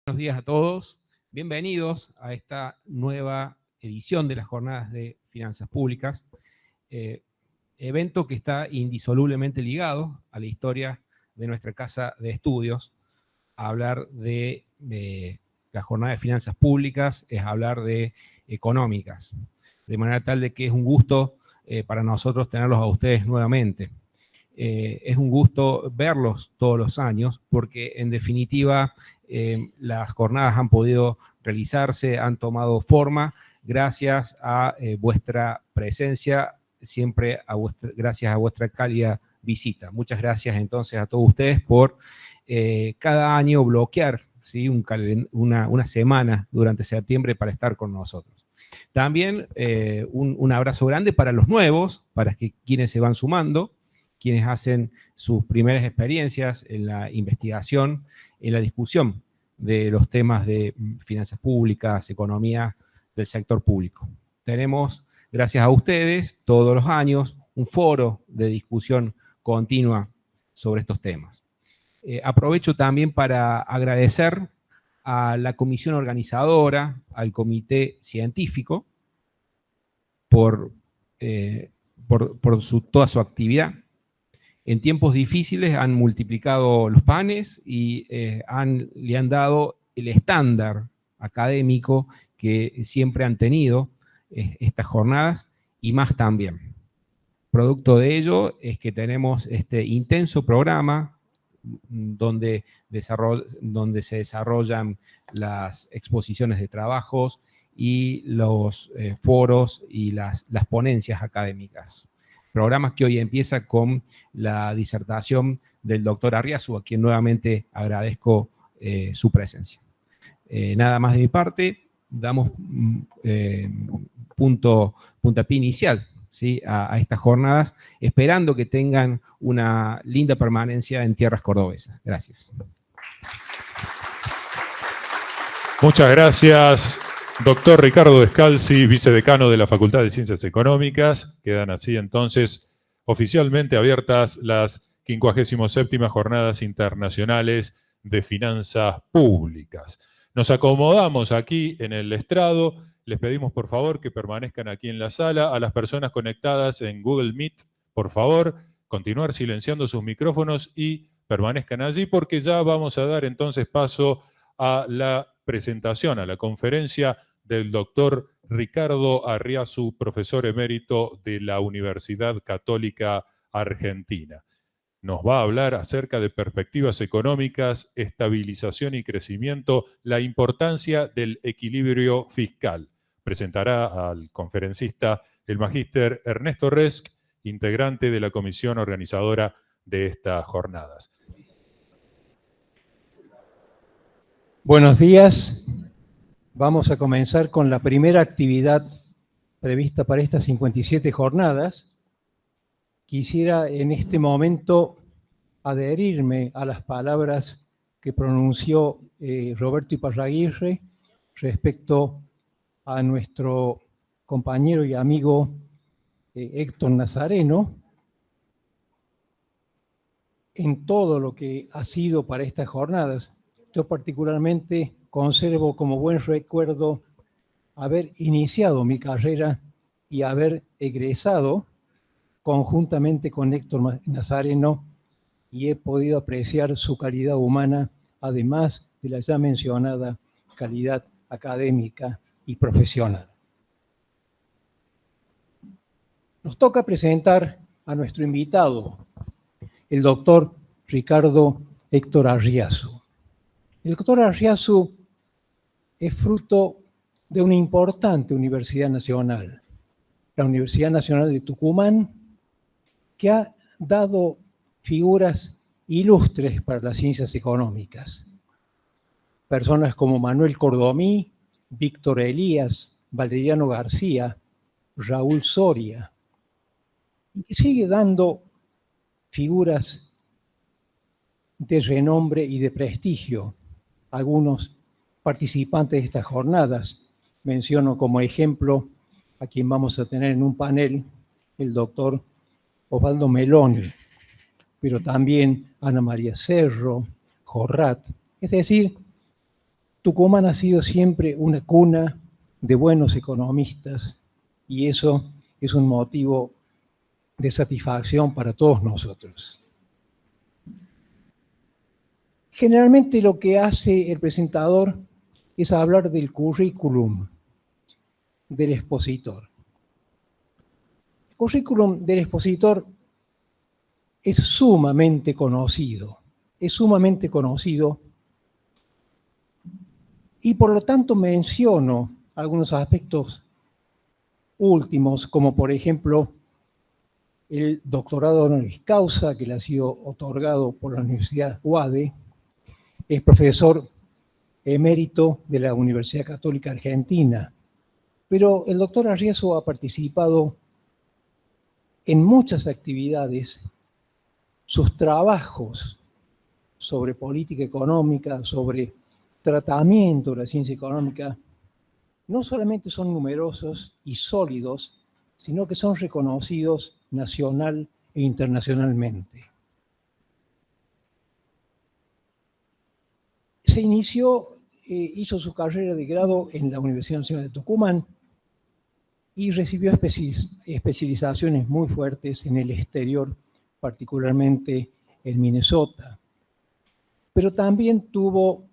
Buenos días a todos. Bienvenidos a esta nueva edición de las Jornadas de Finanzas Públicas, evento que está indisolublemente ligado a la historia de nuestra casa de estudios. Hablar de la Jornada de Finanzas Públicas es hablar de económicas, de manera tal de que es un gusto para nosotros tenerlos a ustedes nuevamente. Es un gusto verlos todos los años porque, en definitiva, las jornadas han podido realizarse, han tomado forma gracias a vuestra presencia, siempre gracias a vuestra cálida visita. Muchas gracias entonces a todos ustedes por cada año bloquear, ¿sí?, una semana durante septiembre para estar con nosotros. También un abrazo grande para los nuevos, para quienes se van sumando, quienes hacen sus primeras experiencias en la investigación, en la discusión de los temas de finanzas públicas, economía del sector público. Tenemos, gracias a ustedes, todos los años, un foro de discusión continua sobre estos temas. Aprovecho también para agradecer a la comisión organizadora, al comité científico, por toda su actividad. En tiempos difíciles han multiplicado los panes y le han dado el estándar académico que siempre han tenido estas jornadas y más también. Producto de ello es que tenemos este intenso programa donde se desarrollan las exposiciones de trabajos y los foros y las ponencias académicas. Programas que hoy empieza con la disertación del doctor Arriazu, a quien nuevamente agradezco su presencia. Nada más de mi parte, damos puntapié inicial, ¿sí?, a estas jornadas, esperando que tengan una linda permanencia en tierras cordobesas. Gracias. Muchas gracias, doctor Ricardo Descalzi, vicedecano de la Facultad de Ciencias Económicas. Quedan así entonces oficialmente abiertas las 57ª Jornadas Internacionales de Finanzas Públicas. Nos acomodamos aquí en el estrado. Les pedimos por favor que permanezcan aquí en la sala. A las personas conectadas en Google Meet, por favor, continuar silenciando sus micrófonos y permanezcan allí, porque ya vamos a dar entonces paso a la presentación, a la conferencia del doctor Ricardo Arriazu, profesor emérito de la Universidad Católica Argentina. Nos va a hablar acerca de perspectivas económicas, estabilización y crecimiento, la importancia del equilibrio fiscal. Presentará al conferencista el magíster Ernesto Resch, integrante de la comisión organizadora de estas jornadas. Buenos días. Vamos a comenzar con la primera actividad prevista para estas 57 jornadas. Quisiera en este momento adherirme a las palabras que pronunció Roberto Iparraguirre respecto a nuestro compañero y amigo Héctor Nazareno en todo lo que ha sido para estas jornadas. Yo particularmente conservo como buen recuerdo haber iniciado mi carrera y haber egresado conjuntamente con Héctor Nazareno, y he podido apreciar su calidad humana, además de la ya mencionada calidad académica y profesional. Nos toca presentar a nuestro invitado, el doctor Ricardo Héctor Arriazu. El doctor Arriazu es fruto de una importante universidad nacional, la Universidad Nacional de Tucumán, que ha dado figuras ilustres para las ciencias económicas. Personas como Manuel Cordomí, Víctor Elías, Valeriano García, Raúl Soria. Y sigue dando figuras de renombre y de prestigio. Algunos participantes de estas jornadas, menciono como ejemplo a quien vamos a tener en un panel, el doctor Osvaldo Meloni, pero también Ana María Cerro, Jorrat. Es decir, Tucumán ha sido siempre una cuna de buenos economistas y eso es un motivo de satisfacción para todos nosotros. Generalmente lo que hace el presentador es hablar del currículum del expositor. El currículum del expositor es sumamente conocido y por lo tanto menciono algunos aspectos últimos, como por ejemplo el doctorado honoris causa que le ha sido otorgado por la Universidad UADE. Es profesor emérito de la Universidad Católica Argentina, pero el doctor Arriazu ha participado en muchas actividades. Sus trabajos sobre política económica, sobre tratamiento de la ciencia económica, no solamente son numerosos y sólidos, sino que son reconocidos nacional e internacionalmente. Se hizo su carrera de grado en la Universidad Nacional de Tucumán y recibió especializaciones muy fuertes en el exterior, particularmente en Minnesota. Pero también tuvo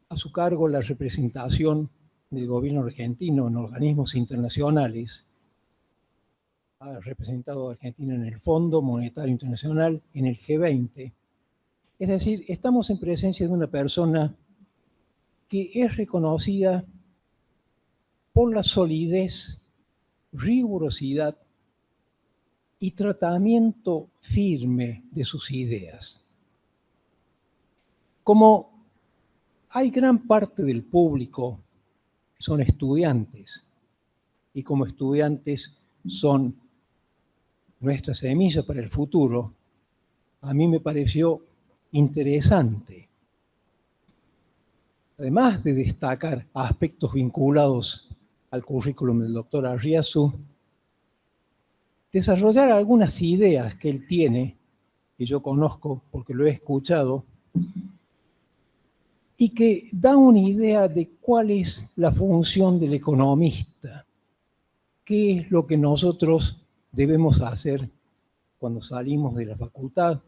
a su cargo la representación del gobierno argentino en organismos internacionales. Ha representado a Argentina en el Fondo Monetario Internacional, en el G20. Es decir, estamos en presencia de una persona que es reconocida por la solidez, rigurosidad y tratamiento firme de sus ideas. Como hay gran parte del público que son estudiantes, y como estudiantes son nuestra semilla para el futuro, a mí me pareció interesante, además de destacar aspectos vinculados al currículum del doctor Arriazu, desarrollar algunas ideas que él tiene, que yo conozco porque lo he escuchado, y que dan una idea de cuál es la función del economista, qué es lo que nosotros debemos hacer cuando salimos de la facultad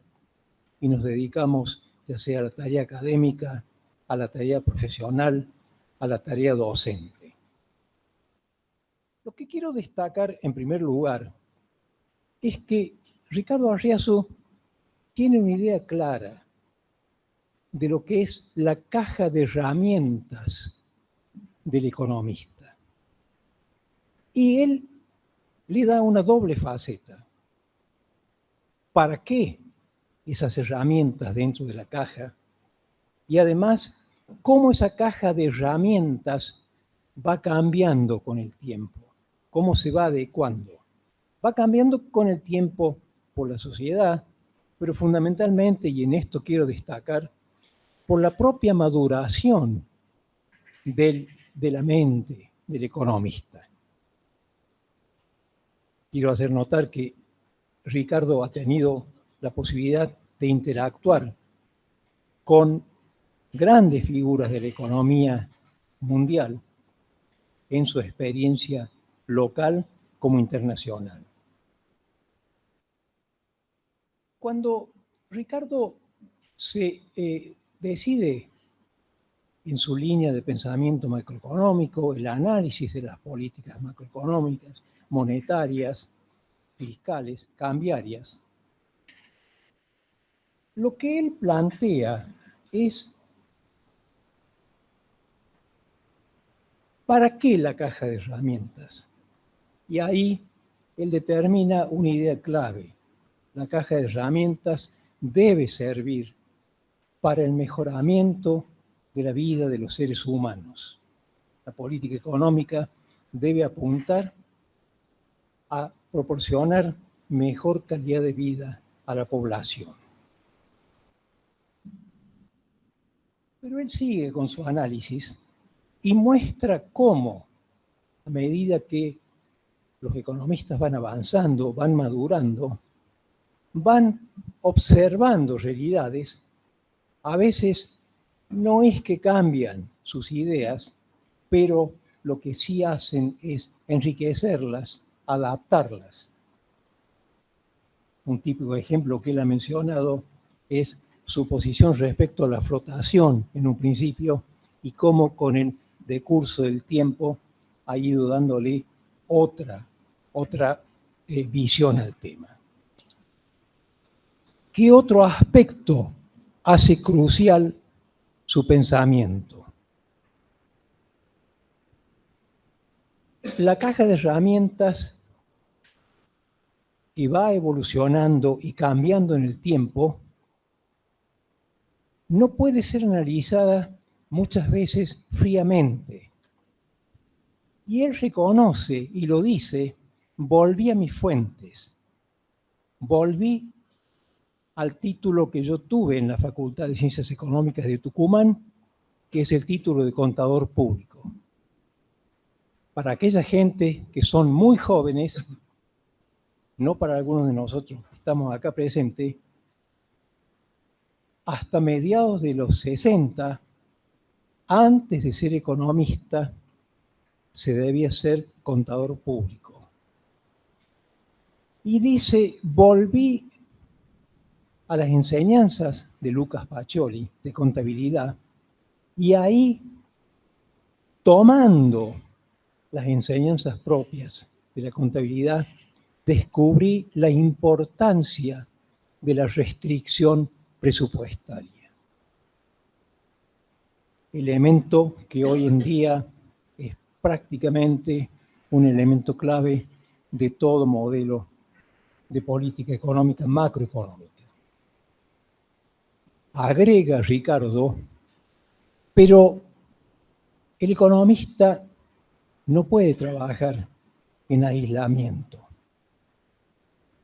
y nos dedicamos ya sea a la tarea académica, a la tarea profesional, a la tarea docente. Lo que quiero destacar en primer lugar es que Ricardo Arriazu tiene una idea clara de lo que es la caja de herramientas del economista. Y él le da una doble faceta. ¿Para qué esas herramientas dentro de la caja? Y además, cómo esa caja de herramientas va cambiando con el tiempo, cómo se va adecuando. Va cambiando con el tiempo por la sociedad, pero fundamentalmente, y en esto quiero destacar, por la propia maduración de la mente del economista. Quiero hacer notar que Ricardo ha tenido la posibilidad de interactuar con grandes figuras de la economía mundial en su experiencia local como internacional. Cuando Ricardo se decide en su línea de pensamiento macroeconómico, el análisis de las políticas macroeconómicas, monetarias, fiscales, cambiarias, lo que él plantea es ¿para qué la caja de herramientas? Y ahí él determina una idea clave. La caja de herramientas debe servir para el mejoramiento de la vida de los seres humanos. La política económica debe apuntar a proporcionar mejor calidad de vida a la población. Pero él sigue con su análisis y muestra cómo, a medida que los economistas van avanzando, van madurando, van observando realidades, a veces no es que cambian sus ideas, pero lo que sí hacen es enriquecerlas, adaptarlas. Un típico ejemplo que él ha mencionado es su posición respecto a la flotación en un principio y cómo con el decurso del tiempo ha ido dándole otra visión al tema. ¿Qué otro aspecto hace crucial su pensamiento? La caja de herramientas que va evolucionando y cambiando en el tiempo no puede ser analizada muchas veces fríamente. Y él reconoce y lo dice: volví a mis fuentes, volví al título que yo tuve en la Facultad de Ciencias Económicas de Tucumán, que es el título de contador público. Para aquella gente que son muy jóvenes, no para algunos de nosotros que estamos acá presentes, hasta mediados de los 60, antes de ser economista, se debía ser contador público. Y dice: volví a las enseñanzas de Lucas Pacioli de contabilidad, y ahí, tomando las enseñanzas propias de la contabilidad, descubrí la importancia de la restricción presupuestaria. Elemento que hoy en día es prácticamente un elemento clave de todo modelo de política económica macroeconómica. Agrega Ricardo, pero el economista no puede trabajar en aislamiento.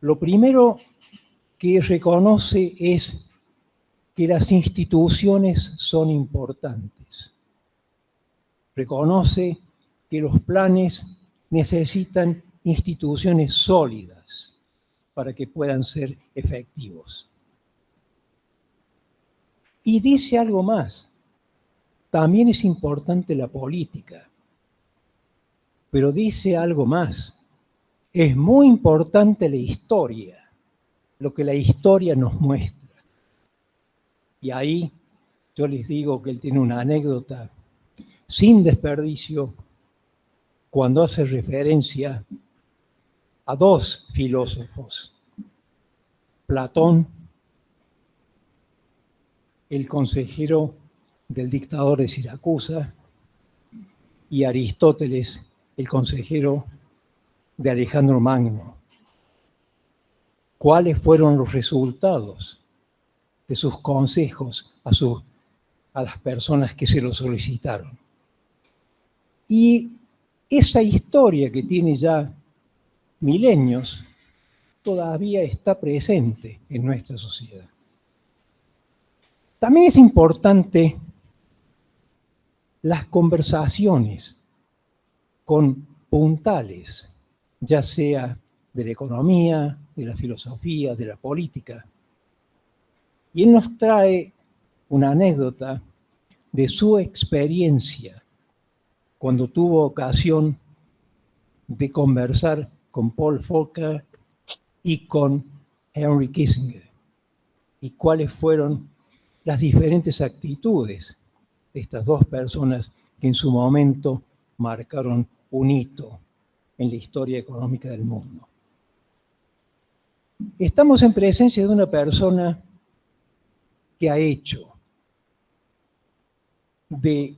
Lo primero que reconoce es que las instituciones son importantes. Reconoce que los planes necesitan instituciones sólidas para que puedan ser efectivos. Y dice algo más: también es importante la política, pero dice algo más: es muy importante la historia, lo que la historia nos muestra. Y ahí yo les digo que él tiene una anécdota sin desperdicio cuando hace referencia a dos filósofos: Platón, el consejero del dictador de Siracusa, y Aristóteles, el consejero de Alejandro Magno. ¿Cuáles fueron los resultados de sus consejos a las personas que se lo solicitaron? Y esa historia que tiene ya milenios todavía está presente en nuestra sociedad. También es importante las conversaciones con puntales, ya sea de la economía, de la filosofía, de la política. Y él nos trae una anécdota de su experiencia cuando tuvo ocasión de conversar con Paul Volcker y con Henry Kissinger, y cuáles fueron las diferentes actitudes de estas dos personas que en su momento marcaron un hito en la historia económica del mundo. Estamos en presencia de una persona que ha hecho de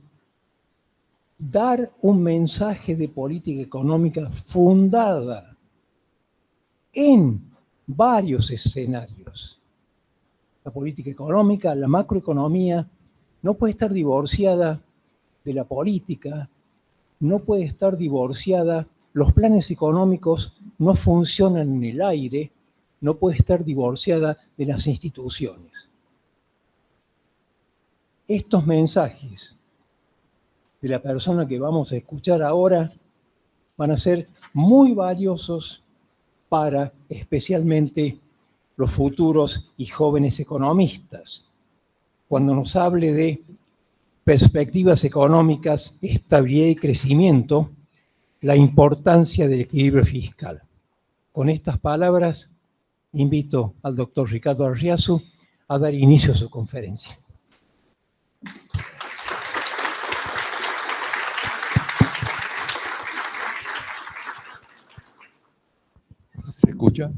dar un mensaje de política económica fundada en varios escenarios. La política económica, la macroeconomía, no puede estar divorciada de la política, no puede estar divorciada, los planes económicos no funcionan en el aire, no puede estar divorciada de las instituciones. Estos mensajes de la persona que vamos a escuchar ahora van a ser muy valiosos para especialmente los futuros y jóvenes economistas, cuando nos hable de perspectivas económicas, estabilidad y crecimiento, la importancia del equilibrio fiscal. Con estas palabras, invito al doctor Ricardo Arriazu a dar inicio a su conferencia. ¿Se escucha?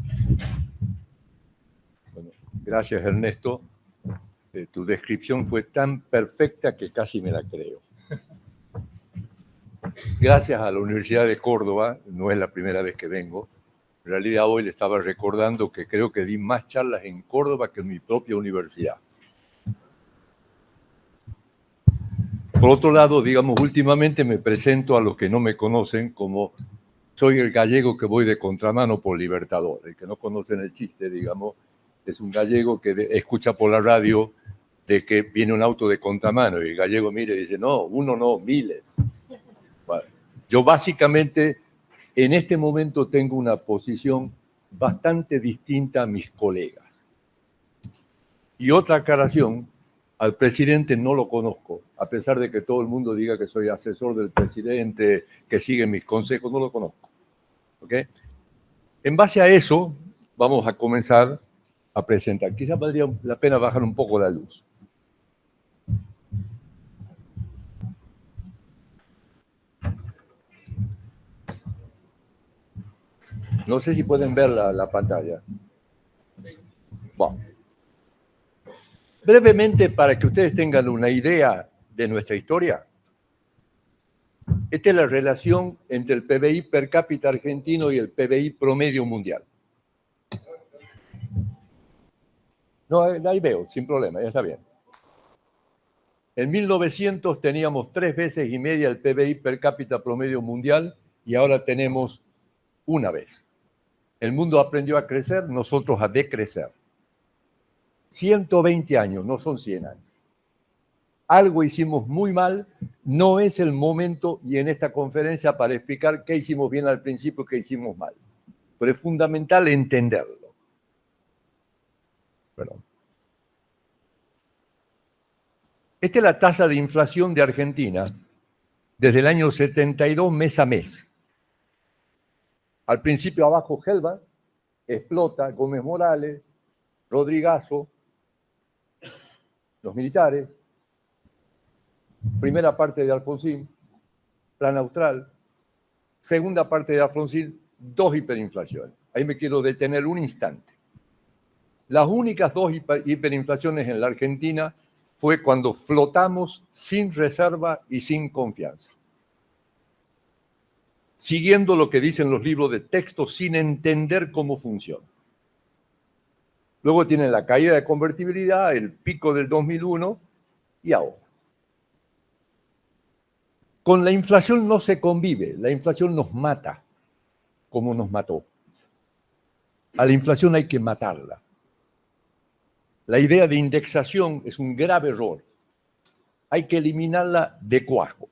Bueno, gracias, Ernesto. Tu descripción fue tan perfecta que casi me la creo. Gracias a la Universidad de Córdoba, no es la primera vez que vengo. En realidad hoy le estaba recordando que creo que di más charlas en Córdoba que en mi propia universidad. Por otro lado, digamos, últimamente me presento a los que no me conocen como soy el gallego que voy de contramano por Libertador. El que no conocen el chiste, digamos, es un gallego que escucha por la radio de que viene un auto de contramano y el gallego mira y dice, no, uno no, miles. Bueno, yo básicamente en este momento tengo una posición bastante distinta a mis colegas. Y otra aclaración, al presidente no lo conozco, a pesar de que todo el mundo diga que soy asesor del presidente, que sigue mis consejos, no lo conozco. ¿Okay? En base a eso, vamos a comenzar a presentar. Quizás valdría la pena bajar un poco la luz. No sé si pueden ver la pantalla. Bueno. Brevemente, para que ustedes tengan una idea de nuestra historia, esta es la relación entre el PBI per cápita argentino y el PBI promedio mundial. No, ahí veo, sin problema, ya está bien. En 1900 teníamos 3 veces y media el PBI per cápita promedio mundial y ahora tenemos 1 vez. El mundo aprendió a crecer, nosotros a decrecer. 120 años, no son 100 años. Algo hicimos muy mal, no es el momento y en esta conferencia para explicar qué hicimos bien al principio y qué hicimos mal. Pero es fundamental entenderlo. Perdón. Esta es la tasa de inflación de Argentina desde el año 72 mes a mes. Al principio abajo Helva, explota, Gómez Morales, Rodrigazo, los militares, primera parte de Alfonsín, Plan Austral, segunda parte de Alfonsín, 2 hiperinflaciones. Ahí me quiero detener un instante. Las únicas 2 hiperinflaciones en la Argentina fue cuando flotamos sin reserva y sin confianza. Siguiendo lo que dicen los libros de texto sin entender cómo funciona. Luego tienen la caída de convertibilidad, el pico del 2001 y ahora. Con la inflación no se convive, la inflación nos mata, como nos mató. A la inflación hay que matarla. La idea de indexación es un grave error. Hay que eliminarla de cuajo.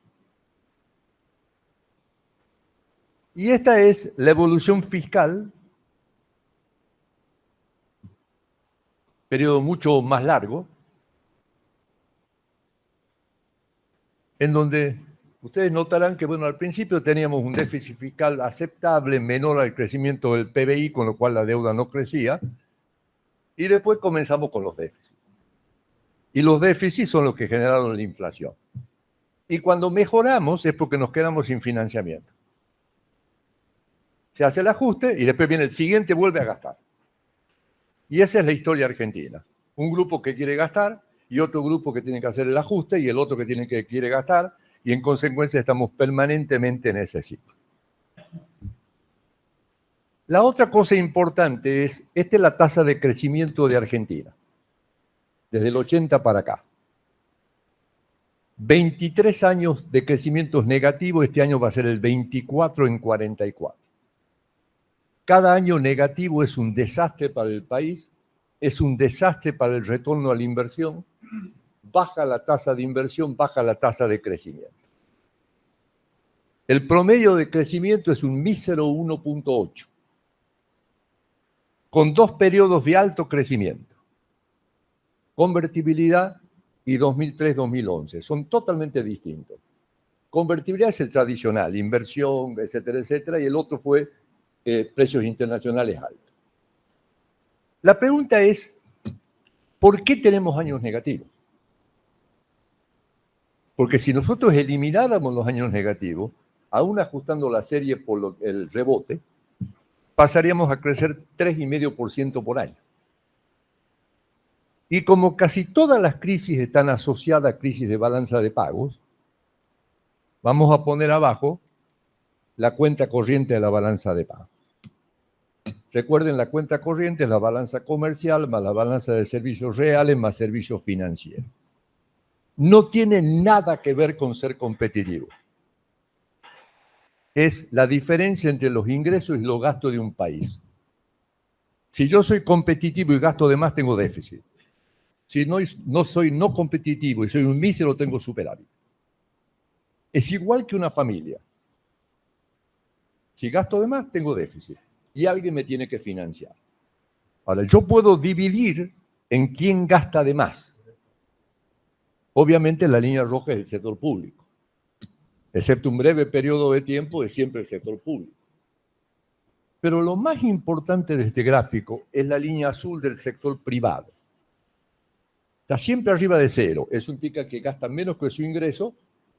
Y esta es la evolución fiscal, periodo mucho más largo, en donde ustedes notarán que, bueno, al principio teníamos un déficit fiscal aceptable, menor al crecimiento del PBI, con lo cual la deuda no crecía, y después comenzamos con los déficits. Y los déficits son los que generaron la inflación. Y cuando mejoramos es porque nos quedamos sin financiamiento. Se hace el ajuste y después viene el siguiente, vuelve a gastar. Y esa es la historia argentina. Un grupo que quiere gastar y otro grupo que tiene que hacer el ajuste y el otro que quiere gastar y en consecuencia estamos permanentemente en ese ciclo. La otra cosa importante es, esta es la tasa de crecimiento de Argentina, desde el 80 para acá. 23 años de crecimientos negativos, este año va a ser el 24 en 44. Cada año negativo es un desastre para el país, es un desastre para el retorno a la inversión, baja la tasa de inversión, baja la tasa de crecimiento. El promedio de crecimiento es un mísero 1.8, con 2 periodos de alto crecimiento. Convertibilidad y 2003-2011. Son totalmente distintos. Convertibilidad es el tradicional, inversión, etcétera, etcétera, y el otro fue precios internacionales altos. La pregunta es, ¿por qué tenemos años negativos? Porque si nosotros elimináramos los años negativos, aún ajustando la serie por el rebote, pasaríamos a crecer 3,5% por año. Y como casi todas las crisis están asociadas a crisis de balanza de pagos, vamos a poner abajo la cuenta corriente de la balanza de pagos. Recuerden, la cuenta corriente es la balanza comercial más la balanza de servicios reales más servicios financieros. No tiene nada que ver con ser competitivo. Es la diferencia entre los ingresos y los gastos de un país. Si yo soy competitivo y gasto de más, tengo déficit. Si no soy no competitivo y soy un mísero, tengo superávit. Es igual que una familia. Si gasto de más, tengo déficit. Y alguien me tiene que financiar. Ahora, yo puedo dividir en quién gasta de más. Obviamente la línea roja es el sector público. Excepto un breve periodo de tiempo, es siempre el sector público. Pero lo más importante de este gráfico es la línea azul del sector privado. Está siempre arriba de cero. Eso implica que gasta menos que su ingreso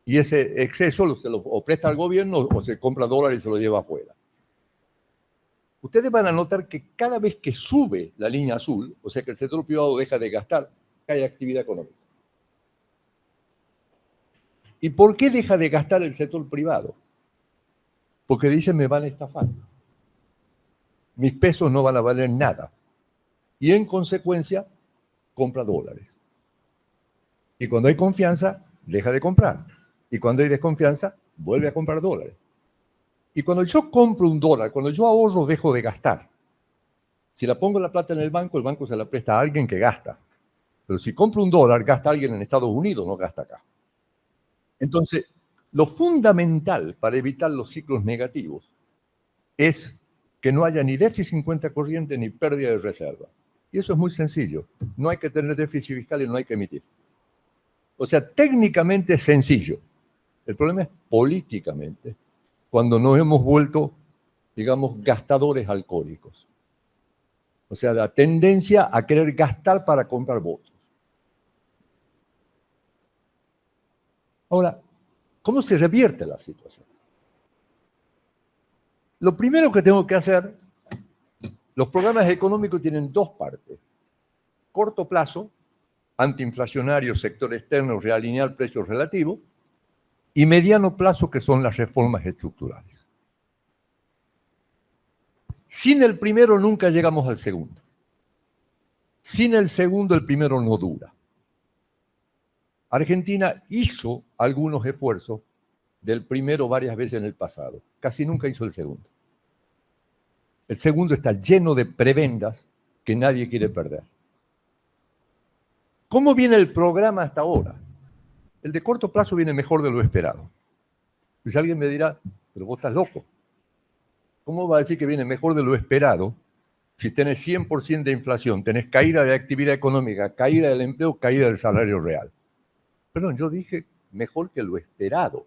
y ese exceso se lo o presta al gobierno o se compra dólares y se lo lleva afuera. Ustedes van a notar que cada vez que sube la línea azul, o sea que el sector privado deja de gastar, cae actividad económica. ¿Y por qué deja de gastar el sector privado? Porque dicen me van a estafar. Mis pesos no van a valer nada. Y en consecuencia, compra dólares. Y cuando hay confianza, deja de comprar. Y cuando hay desconfianza, vuelve a comprar dólares. Y cuando yo compro un dólar, cuando yo ahorro, dejo de gastar. Si la pongo la plata en el banco se la presta a alguien que gasta. Pero si compro un dólar, gasta alguien en Estados Unidos, no gasta acá. Entonces, lo fundamental para evitar los ciclos negativos es que no haya ni déficit en cuenta corriente ni pérdida de reserva. Y eso es muy sencillo. No hay que tener déficit fiscal y no hay que emitir. O sea, técnicamente es sencillo. El problema es políticamente, cuando nos hemos vuelto, digamos, gastadores alcohólicos. O sea, la tendencia a querer gastar para comprar votos. Ahora, ¿cómo se revierte la situación? Lo primero que tengo que hacer, los programas económicos tienen dos partes. Corto plazo, antiinflacionario, sector externo, realinear precios relativos, y mediano plazo, que son las reformas estructurales. Sin el primero nunca llegamos al segundo. Sin el segundo, el primero no dura. Argentina hizo algunos esfuerzos del primero varias veces en el pasado. Casi nunca hizo el segundo. El segundo está lleno de prebendas que nadie quiere perder. ¿Cómo viene el programa hasta ahora? El de corto plazo viene mejor de lo esperado. Pues alguien me dirá, pero vos estás loco. ¿Cómo va a decir que viene mejor de lo esperado si tenés 100% de inflación, tenés caída de actividad económica, caída del empleo, caída del salario real? Perdón, yo dije mejor que lo esperado.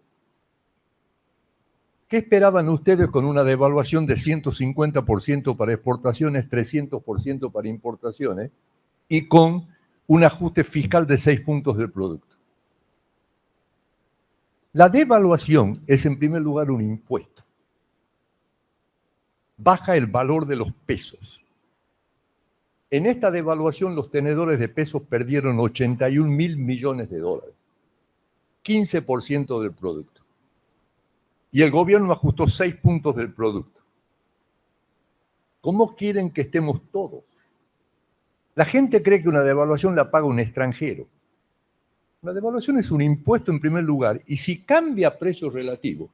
¿Qué esperaban ustedes con una devaluación de 150% para exportaciones, 300% para importaciones y con un ajuste fiscal de 6 puntos del producto? La devaluación es en primer lugar un impuesto. Baja el valor de los pesos. En esta devaluación los tenedores de pesos perdieron 81.000 millones de dólares, 15% del producto. Y el gobierno ajustó 6 puntos del producto. ¿Cómo quieren que estemos todos? La gente cree que una devaluación la paga un extranjero. La devaluación es un impuesto en primer lugar, y si cambia precio relativo,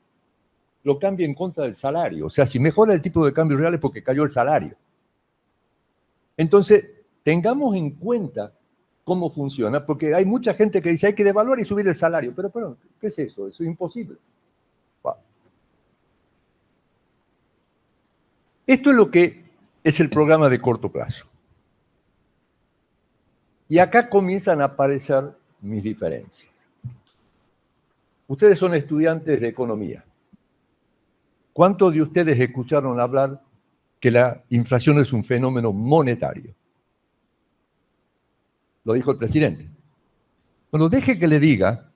lo cambia en contra del salario. O sea, si mejora el tipo de cambio real es porque cayó el salario. Entonces, tengamos en cuenta cómo funciona, porque hay mucha gente que dice hay que devaluar y subir el salario. Pero, ¿qué es eso? Eso es imposible. Wow. Esto es lo que es el programa de corto plazo. Y acá comienzan a aparecer mis diferencias. Ustedes son estudiantes de economía. ¿Cuántos de ustedes escucharon hablar que la inflación es un fenómeno monetario? Lo dijo el presidente. Bueno, deje que le diga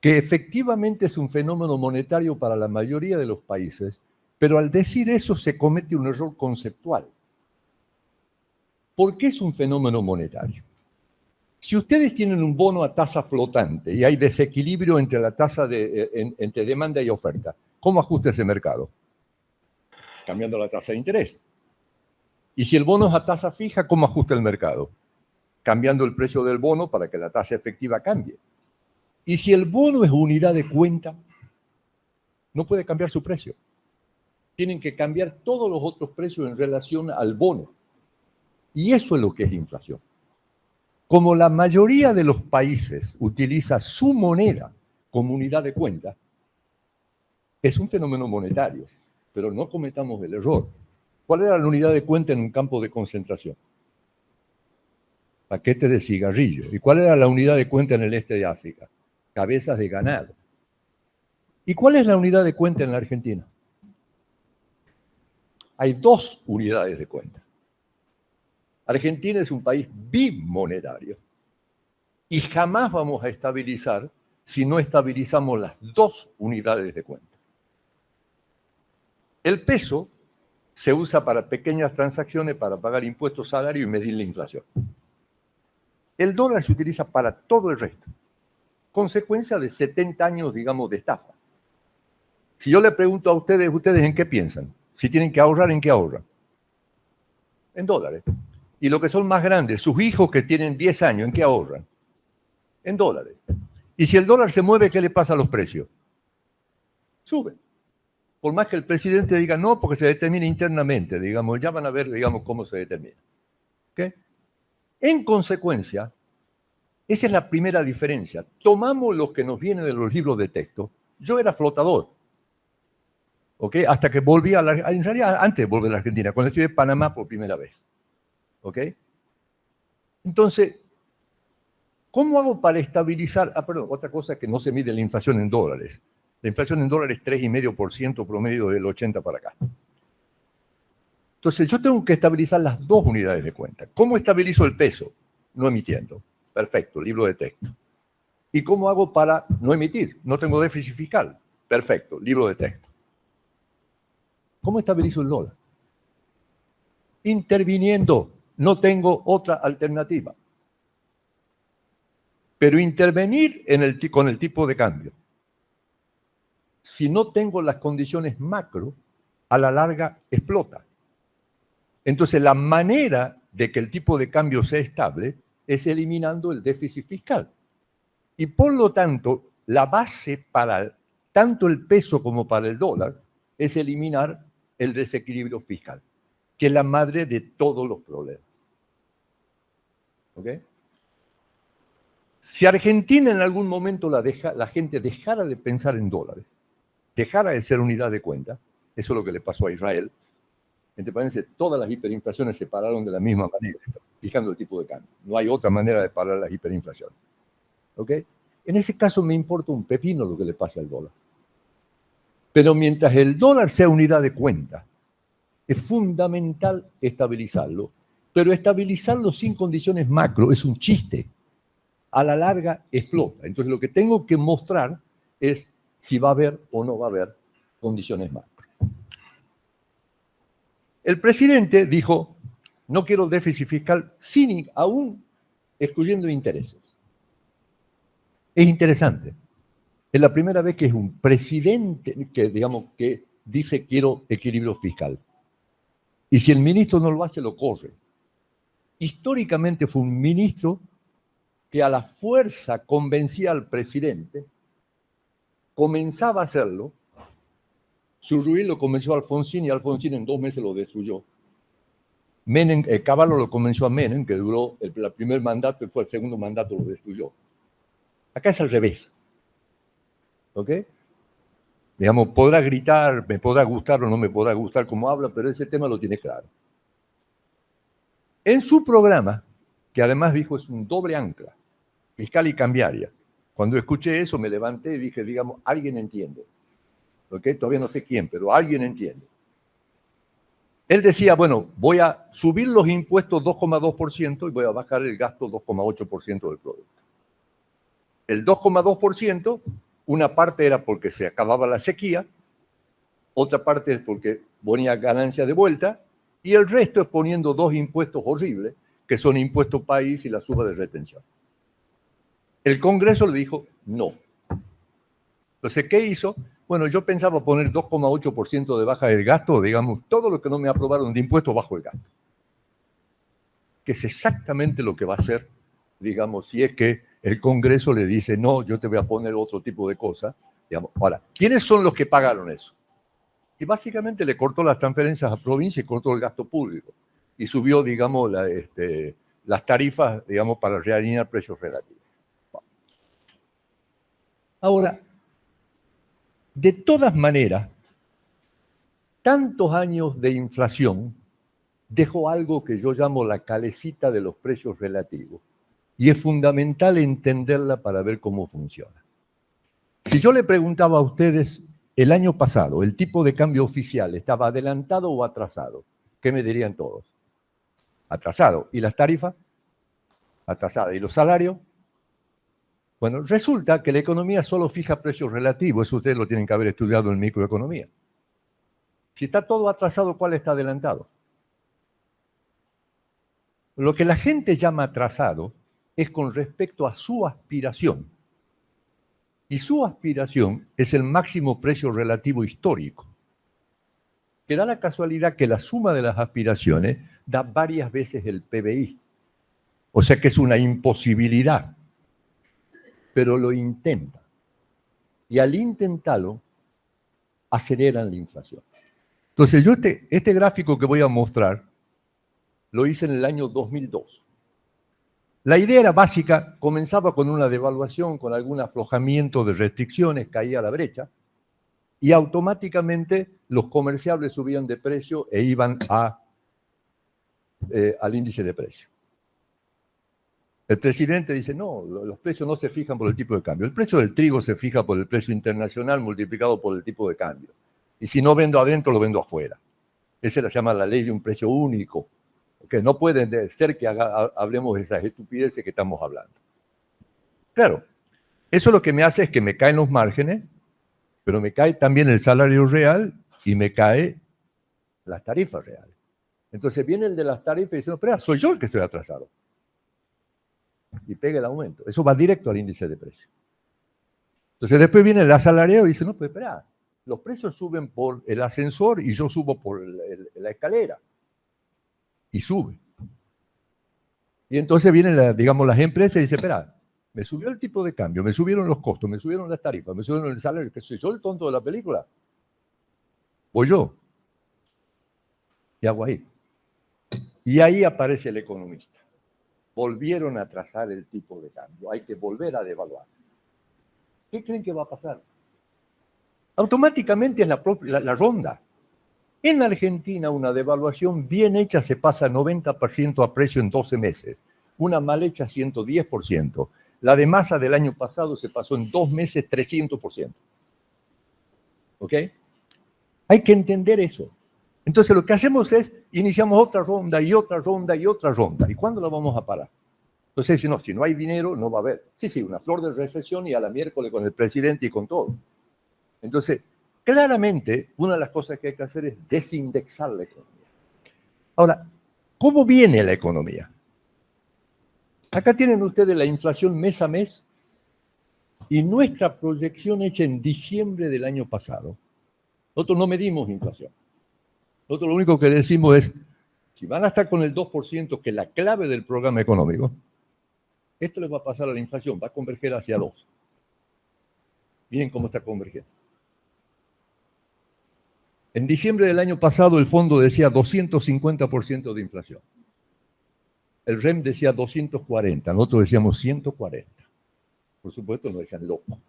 que efectivamente es un fenómeno monetario para la mayoría de los países, pero al decir eso se comete un error conceptual. ¿Por qué es un fenómeno monetario? Si ustedes tienen un bono a tasa flotante y hay desequilibrio entre la tasa entre demanda y oferta, ¿cómo ajusta ese mercado? Cambiando la tasa de interés. Y si el bono es a tasa fija, ¿cómo ajusta el mercado? Cambiando el precio del bono para que la tasa efectiva cambie. Y si el bono es unidad de cuenta, no puede cambiar su precio. Tienen que cambiar todos los otros precios en relación al bono. Y eso es lo que es inflación. Como la mayoría de los países utiliza su moneda como unidad de cuenta, es un fenómeno monetario, pero no cometamos el error. ¿Cuál era la unidad de cuenta en un campo de concentración? Paquete de cigarrillos. ¿Y cuál era la unidad de cuenta en el este de África? Cabezas de ganado. ¿Y cuál es la unidad de cuenta en la Argentina? Hay 2 unidades de cuenta. Argentina es un país bimonetario y jamás vamos a estabilizar si no estabilizamos las 2 unidades de cuenta. El peso se usa para pequeñas transacciones, para pagar impuestos, salario y medir la inflación. El dólar se utiliza para todo el resto, consecuencia de 70 años, digamos, de estafa. Si yo le pregunto a ustedes, ¿ustedes en qué piensan? Si tienen que ahorrar, ¿en qué ahorran? En dólares. Y lo que son más grandes, sus hijos que tienen 10 años, ¿en qué ahorran? En dólares. Y si el dólar se mueve, ¿qué le pasa a los precios? Suben. Por más que el presidente diga no, porque se determina internamente, digamos, ya van a ver, digamos, cómo se determina. ¿Okay? En consecuencia, esa es la primera diferencia. Tomamos lo que nos viene de los libros de texto. Yo era flotador, ¿okay? Hasta que volví a la... En realidad, antes de volver a la Argentina, cuando estuve en Panamá por primera vez. ¿Ok? Entonces, ¿cómo hago para estabilizar? Perdón, otra cosa que no se mide la inflación en dólares. La inflación en dólares es 3,5% promedio del 80 para acá. Entonces, yo tengo que estabilizar las 2 unidades de cuenta. ¿Cómo estabilizo el peso? No emitiendo. Perfecto, libro de texto. ¿Y cómo hago para no emitir? No tengo déficit fiscal. Perfecto, libro de texto. ¿Cómo estabilizo el dólar? Interviniendo. No tengo otra alternativa. Pero intervenir con el tipo de cambio, si no tengo las condiciones macro, a la larga explota. Entonces, la manera de que el tipo de cambio sea estable es eliminando el déficit fiscal. Y por lo tanto, la base para tanto el peso como para el dólar es eliminar el desequilibrio fiscal, que es la madre de todos los problemas. ¿Okay? Si Argentina en algún momento la gente dejara de pensar en dólares, dejara de ser unidad de cuenta, eso es lo que le pasó a Israel, entre paréntesis, todas las hiperinflaciones se pararon de la misma manera, fijando el tipo de cambio. No hay otra manera de parar las hiperinflaciones. ¿Ok? En ese caso me importa un pepino lo que le pasa al dólar. Pero mientras el dólar sea unidad de cuenta, es fundamental estabilizarlo, pero estabilizarlo sin condiciones macro es un chiste. A la larga explota. Entonces lo que tengo que mostrar es si va a haber o no va a haber condiciones macro. El presidente dijo, no quiero déficit fiscal sin aún excluyendo intereses. Es interesante. Es la primera vez que es un presidente que, digamos, que dice quiero equilibrio fiscal. Y si el ministro no lo hace, lo corre. Históricamente fue un ministro que a la fuerza convencía al presidente, comenzaba a hacerlo. Surruil lo convenció a Alfonsín y Alfonsín en 2 meses lo destruyó. Cavallo lo convenció a Menem, que duró el primer mandato y fue el segundo mandato, lo destruyó. Acá es al revés. ¿Ok? Digamos, podrá gritar, me podrá gustar o no me podrá gustar como habla, pero ese tema lo tiene claro. En su programa, que además dijo es un doble ancla, fiscal y cambiaria. Cuando escuché eso me levanté y dije, digamos, alguien entiende. ¿Okay? Todavía no sé quién, pero alguien entiende. Él decía, bueno, voy a subir los impuestos 2,2% y voy a bajar el gasto 2,8% del producto. El 2,2%, una parte era porque se acababa la sequía, otra parte es porque ponía ganancia de vuelta, y el resto es poniendo dos impuestos horribles, que son impuesto país y la suba de retención. El Congreso le dijo no. Entonces, ¿qué hizo? Bueno, yo pensaba poner 2,8% de baja del gasto, digamos, todo lo que no me aprobaron de impuestos bajo el gasto. Que es exactamente lo que va a hacer, digamos, si es que el Congreso le dice, no, yo te voy a poner otro tipo de cosas. Digamos. Ahora, ¿quiénes son los que pagaron eso? Y básicamente le cortó las transferencias a provincia y cortó el gasto público. Y subió, digamos, las tarifas, digamos, para realinear precios relativos. Ahora, de todas maneras, tantos años de inflación dejó algo que yo llamo la calecita de los precios relativos. Y es fundamental entenderla para ver cómo funciona. Si yo le preguntaba a ustedes el año pasado, ¿el tipo de cambio oficial estaba adelantado o atrasado? ¿Qué me dirían todos? Atrasado. ¿Y las tarifas? Atrasadas. ¿Y los salarios? Bueno, resulta que la economía solo fija precios relativos. Eso ustedes lo tienen que haber estudiado en microeconomía. Si está todo atrasado, ¿cuál está adelantado? Lo que la gente llama atrasado es con respecto a su aspiración. Y su aspiración es el máximo precio relativo histórico, que da la casualidad que la suma de las aspiraciones da varias veces el PBI. O sea que es una imposibilidad, pero lo intenta. Y al intentarlo, aceleran la inflación. Entonces yo este gráfico que voy a mostrar, lo hice en el año 2002. La idea era básica, comenzaba con una devaluación, con algún aflojamiento de restricciones, caía la brecha, y automáticamente los comerciables subían de precio e iban al índice de precio. El presidente dice, no, los precios no se fijan por el tipo de cambio. El precio del trigo se fija por el precio internacional multiplicado por el tipo de cambio. Y si no vendo adentro, lo vendo afuera. Esa se llama la ley de un precio único. Que no puede ser que hablemos de esas estupideces que estamos hablando. Claro, eso lo que me hace es que me caen los márgenes, pero me cae también el salario real y me cae las tarifas reales. Entonces viene el de las tarifas y dice, no, espera, soy yo el que estoy atrasado. Y pega el aumento. Eso va directo al índice de precio. Entonces después viene el asalariado y dice, no, pues espera, los precios suben por el ascensor y yo subo por la escalera. Y sube. Y entonces vienen, digamos, las empresas y dicen, espera, me subió el tipo de cambio, me subieron los costos, me subieron las tarifas, me subieron el salario, que soy yo el tonto de la película. O yo. Y hago ahí. Y ahí aparece el economista. Volvieron a trazar el tipo de cambio. Hay que volver a devaluar. ¿Qué creen que va a pasar? Automáticamente es la ronda. En Argentina, una devaluación bien hecha se pasa 90% a precio en 12 meses. Una mal hecha, 110%. La de Massa del año pasado se pasó en 2 meses 300%. ¿Ok? Hay que entender eso. Entonces lo que hacemos es, iniciamos otra ronda y otra ronda y otra ronda. ¿Y cuándo la vamos a parar? Entonces, si no hay dinero, no va a haber. Sí, una flor de recesión y a la miércoles con el presidente y con todo. Entonces, claramente, una de las cosas que hay que hacer es desindexar la economía. Ahora, ¿cómo viene la economía? Acá tienen ustedes la inflación mes a mes y nuestra proyección hecha en diciembre del año pasado. Nosotros no medimos inflación. Nosotros lo único que decimos es, si van a estar con el 2%, que es la clave del programa económico, esto les va a pasar a la inflación, va a converger hacia 2. Miren cómo está convergiendo. En diciembre del año pasado el fondo decía 250% de inflación. El REM decía 240, nosotros decíamos 140. Por supuesto no decían loco.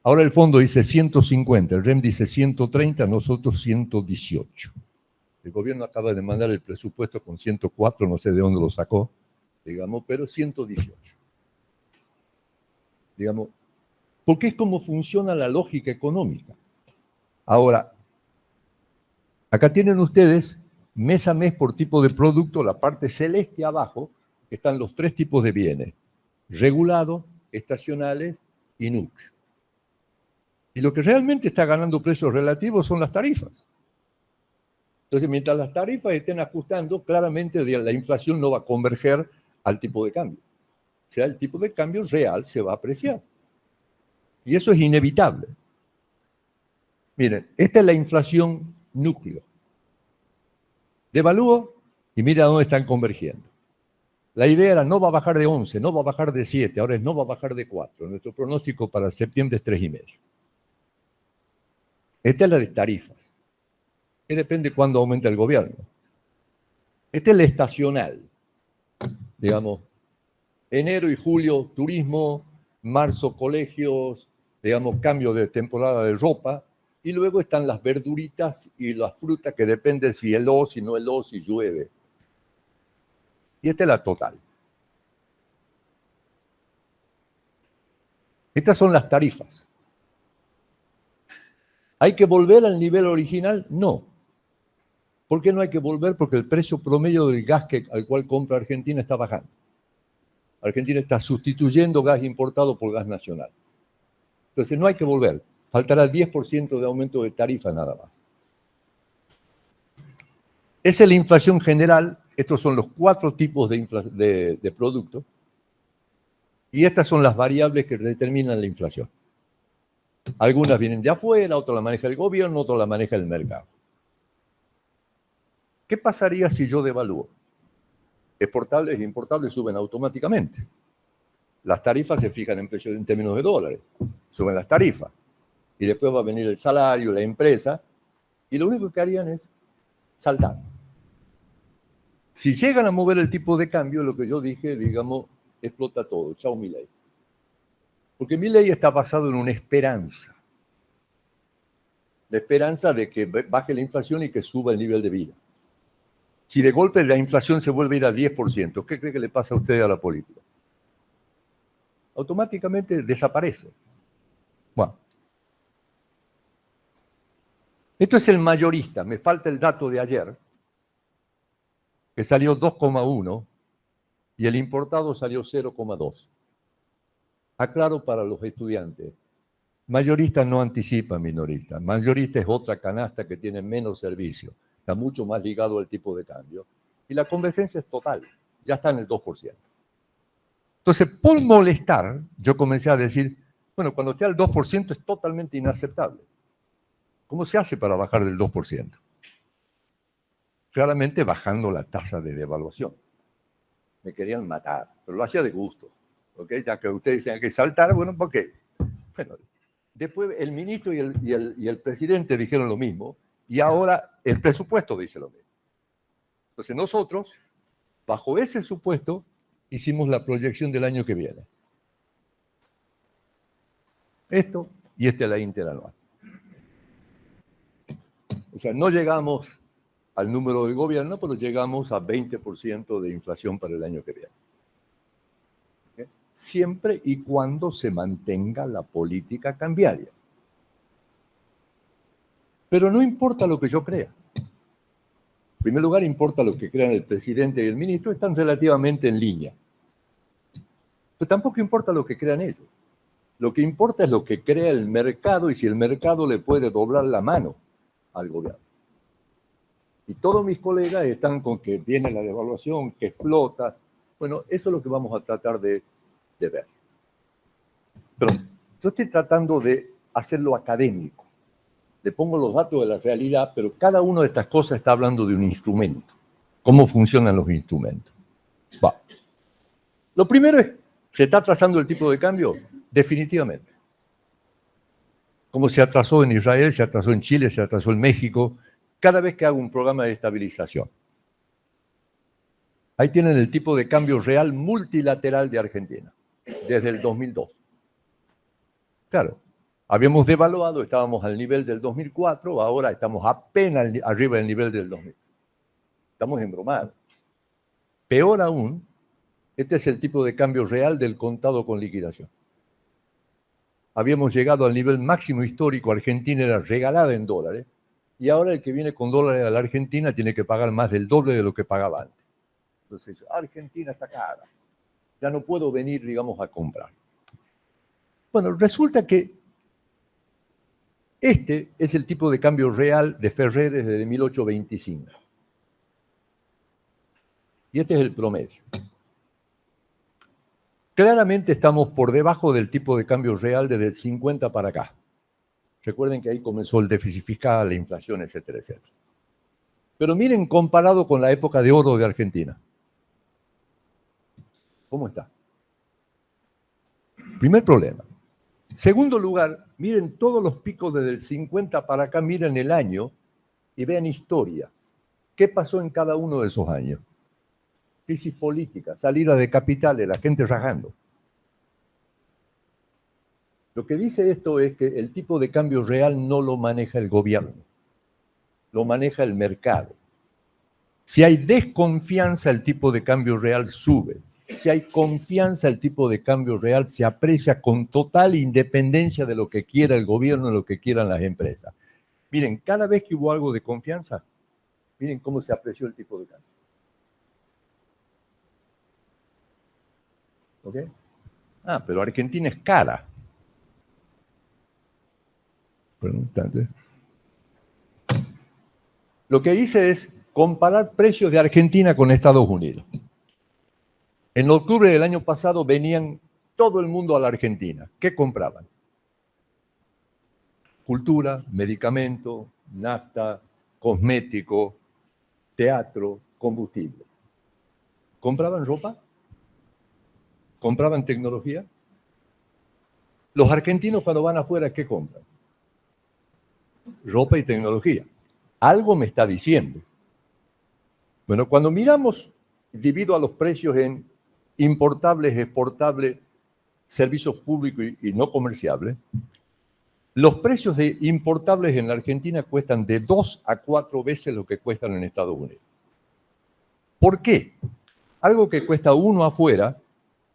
Ahora el fondo dice 150, el REM dice 130, nosotros 118. El gobierno acaba de mandar el presupuesto con 104, no sé de dónde lo sacó, digamos, pero 118. digamos, porque es como funciona la lógica económica. Ahora, acá tienen ustedes mes a mes por tipo de producto, la parte celeste abajo, están los 3 tipos de bienes: regulados, estacionales y NUC. Y lo que realmente está ganando precios relativos son las tarifas. Entonces, mientras las tarifas estén ajustando, claramente la inflación no va a converger al tipo de cambio. O sea, el tipo de cambio real se va a apreciar. Y eso es inevitable. Miren, esta es la inflación núcleo. Devalúo y mira dónde están convergiendo. La idea era no va a bajar de 11, no va a bajar de 7, ahora es no va a bajar de 4. Nuestro pronóstico para septiembre es 3,5. Esta es la de tarifas, que depende cuándo aumenta el gobierno. Esta es la estacional. Digamos, enero y julio, turismo, marzo, colegios, digamos, cambio de temporada de ropa, y luego están las verduritas y las frutas que dependen si heló, si no heló, si llueve. Y esta es la total. Estas son las tarifas. ¿Hay que volver al nivel original? No. ¿Por qué no hay que volver? Porque el precio promedio del gas al cual compra Argentina está bajando. Argentina está sustituyendo gas importado por gas nacional. Entonces no hay que volver. Faltará el 10% de aumento de tarifa nada más. Esa es la inflación general. Estos son los 4 tipos de productos. Y estas son las variables que determinan la inflación. Algunas vienen de afuera, otras las maneja el gobierno, otras las maneja el mercado. ¿Qué pasaría si yo devalúo? Exportables e importables suben automáticamente. Las tarifas se fijan en precios en términos de dólares. Suben las tarifas. Y después va a venir el salario, la empresa, y lo único que harían es saltar. Si llegan a mover el tipo de cambio, lo que yo dije, digamos, explota todo. Chao, Milei. Porque Milei está basado en una esperanza. La esperanza de que baje la inflación y que suba el nivel de vida. Si de golpe la inflación se vuelve a ir a 10%, ¿qué cree que le pasa a usted a la política? Automáticamente desaparece. Bueno. Esto es el mayorista. Me falta el dato de ayer, que salió 2,1 y el importado salió 0,2. Aclaro para los estudiantes. Mayorista no anticipa minorista. Mayorista es otra canasta que tiene menos servicio. Está mucho más ligado al tipo de cambio. Y la convergencia es total. Ya está en el 2%. Entonces, por molestar, yo comencé a decir, bueno, cuando esté al 2% es totalmente inaceptable. ¿Cómo se hace para bajar del 2%? Claramente bajando la tasa de devaluación. Me querían matar, pero lo hacía de gusto. ¿Okay? Ya que ustedes dicen que saltar, bueno, ¿por qué? Bueno, después el ministro y el presidente dijeron lo mismo, y ahora el presupuesto dice lo mismo. Entonces nosotros, bajo ese supuesto, hicimos la proyección del año que viene. Esto y esta es la interanual. O sea, no llegamos al número del gobierno, pero llegamos a 20% de inflación para el año que viene. ¿Okay? Siempre y cuando se mantenga la política cambiaria. Pero no importa lo que yo crea. En primer lugar, importa lo que crean el presidente y el ministro, están relativamente en línea. Pero tampoco importa lo que crean ellos. Lo que importa es lo que crea el mercado y si el mercado le puede doblar la mano al gobierno. Y todos mis colegas están con que viene la devaluación, que explota. Bueno, eso es lo que vamos a tratar de ver. Pero yo estoy tratando de hacerlo académico. Le pongo los datos de la realidad, pero cada una de estas cosas está hablando de un instrumento. ¿Cómo funcionan los instrumentos? Va. Lo primero es, ¿se está atrasando el tipo de cambio? Definitivamente. Como se atrasó en Israel, se atrasó en Chile, se atrasó en México, cada vez que hago un programa de estabilización. Ahí tienen el tipo de cambio real multilateral de Argentina, desde el 2002. Claro, habíamos devaluado, estábamos al nivel del 2004, ahora estamos apenas arriba del nivel del 2000. Estamos embromados. Peor aún, este es el tipo de cambio real del contado con liquidación. habíamos llegado al nivel máximo histórico, Argentina era regalada en dólares, y ahora el que viene con dólares a la Argentina tiene que pagar más del doble de lo que pagaba antes. Entonces, Argentina está cara, ya no puedo venir, digamos, a comprar. Bueno, resulta que este es el tipo de cambio real de Ferrer desde 1825. Y este es el promedio. Claramente estamos por debajo del tipo de cambio real desde el 50 para acá. Recuerden que ahí comenzó el déficit fiscal, la inflación, etcétera, etcétera. Pero miren, comparado con la época de oro de Argentina. ¿Cómo está? Primer problema. Segundo lugar, miren todos los picos desde el 50 para acá, miren el año y vean historia. ¿Qué pasó en cada uno de esos años? Crisis política, salida de capitales, la gente rajando. Lo que dice esto es que el tipo de cambio real no lo maneja el gobierno, lo maneja el mercado. Si hay desconfianza, el tipo de cambio real sube. Si hay confianza, el tipo de cambio real se aprecia con total independencia de lo que quiera el gobierno y lo que quieran las empresas. Miren, cada vez que hubo algo de confianza, miren cómo se apreció el tipo de cambio. ¿Ok? Ah, pero Argentina es cara. Preguntante. Lo que hice es comparar precios de Argentina con Estados Unidos. En octubre del año pasado venían todo el mundo a la Argentina. ¿Qué compraban? Cultura, medicamento, nafta, cosmético, teatro, combustible. ¿Compraban ropa? ¿Compraban tecnología? Los argentinos cuando van afuera, ¿qué compran? Ropa y tecnología. Algo me está diciendo. Bueno, cuando miramos, divido a los precios en importables, exportables, servicios públicos y no comerciables, los precios de importables en la Argentina cuestan de 2 a 4 veces lo que cuestan en Estados Unidos. ¿Por qué? Algo que cuesta 1 afuera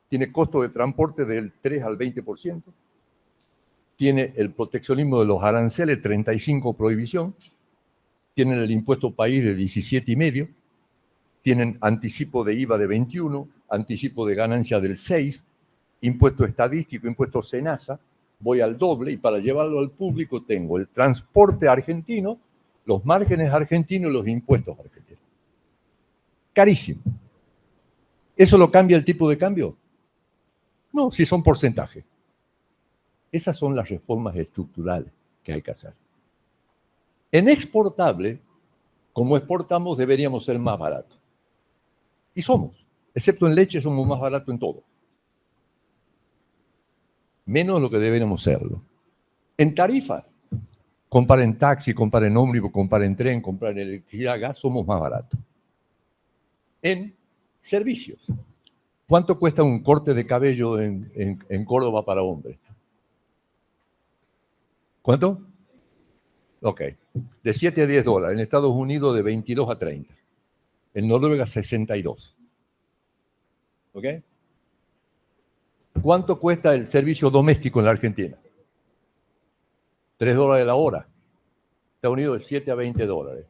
tiene costo de transporte del 3 al 20%, tiene el proteccionismo de los aranceles, 35 prohibición, tienen el impuesto país de 17,5%, tienen anticipo de IVA de 21%, anticipo de ganancia del 6%, impuesto estadístico, impuesto SENASA, voy al doble y para llevarlo al público tengo el transporte argentino, los márgenes argentinos y los impuestos argentinos. Carísimo. ¿Eso lo cambia el tipo de cambio? No, si son porcentajes. Esas son las reformas estructurales que hay que hacer. En exportable, como exportamos, deberíamos ser más baratos. Y somos. Excepto en leche, somos más baratos en todo. Menos lo que deberíamos serlo. En tarifas, comparen taxi, comparen ómnibus, comparen tren, comparen electricidad, gas, somos más baratos. En servicios, ¿cuánto cuesta un corte de cabello en Córdoba para hombres? ¿Cuánto? Ok. De 7 a 10 dólares. En Estados Unidos de 22 a 30. En Noruega 62. ¿Ok? ¿Cuánto cuesta el servicio doméstico en la Argentina? 3 dólares la hora. Estados Unidos de 7 a 20 dólares.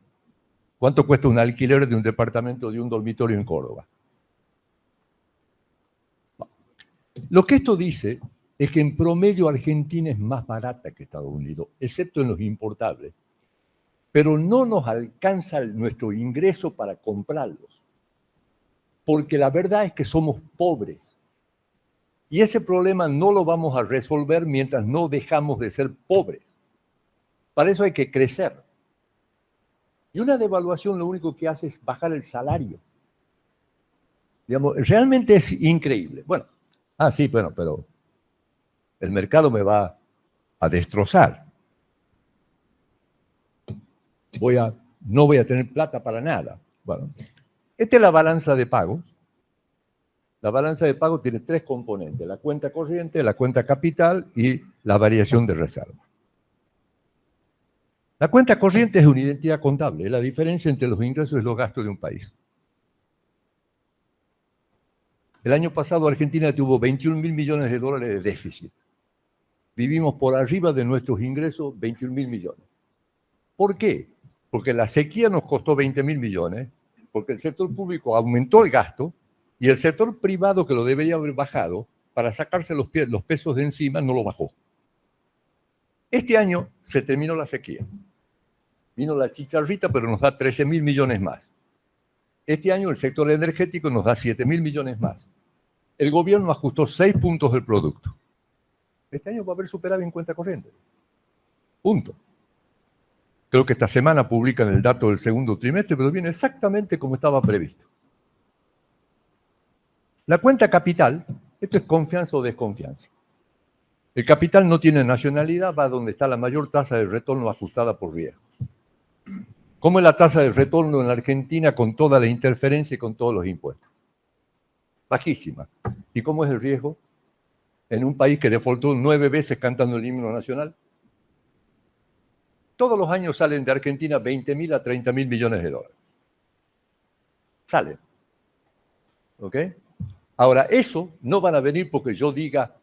¿Cuánto cuesta un alquiler de un departamento, de un dormitorio en Córdoba? Lo que esto dice es que en promedio Argentina es más barata que Estados Unidos, excepto en los importables. Pero no nos alcanza nuestro ingreso para comprarlos. Porque la verdad es que somos pobres. Y ese problema no lo vamos a resolver mientras no dejamos de ser pobres. Para eso hay que crecer. Y una devaluación lo único que hace es bajar el salario. Digamos, realmente es increíble. Bueno, sí, bueno, pero el mercado me va a destrozar. No voy a tener plata para nada. Bueno, esta es la balanza de pagos. La balanza de pagos tiene 3 componentes: la cuenta corriente, la cuenta capital y la variación de reserva. La cuenta corriente es una identidad contable, es la diferencia entre los ingresos y los gastos de un país. El año pasado Argentina tuvo 21.000 millones de dólares de déficit. vivimos por arriba de nuestros ingresos 21.000 millones. ¿Por qué? Porque la sequía nos costó 20.000 millones, porque el sector público aumentó el gasto y el sector privado, que lo debería haber bajado, para sacarse los pesos de encima, no lo bajó. Este año se terminó la sequía. Vino la chicharrita, pero nos da 13.000 millones más. Este año el sector energético nos da 7.000 millones más. El gobierno ajustó 6 puntos del producto. Este año va a haber superávit en cuenta corriente. Punto. Creo que esta semana publican el dato del segundo trimestre, pero viene exactamente como estaba previsto. La cuenta capital, esto es confianza o desconfianza. El capital no tiene nacionalidad, va donde está la mayor tasa de retorno ajustada por riesgo. ¿Cómo es la tasa de retorno en la Argentina con toda la interferencia y con todos los impuestos? Bajísima. ¿Y cómo es el riesgo? En un país que defaultó 9 veces cantando el himno nacional. Todos los años salen de Argentina 20.000 a 30.000 millones de dólares. Salen. ¿Ok? Ahora, eso no van a venir porque yo diga,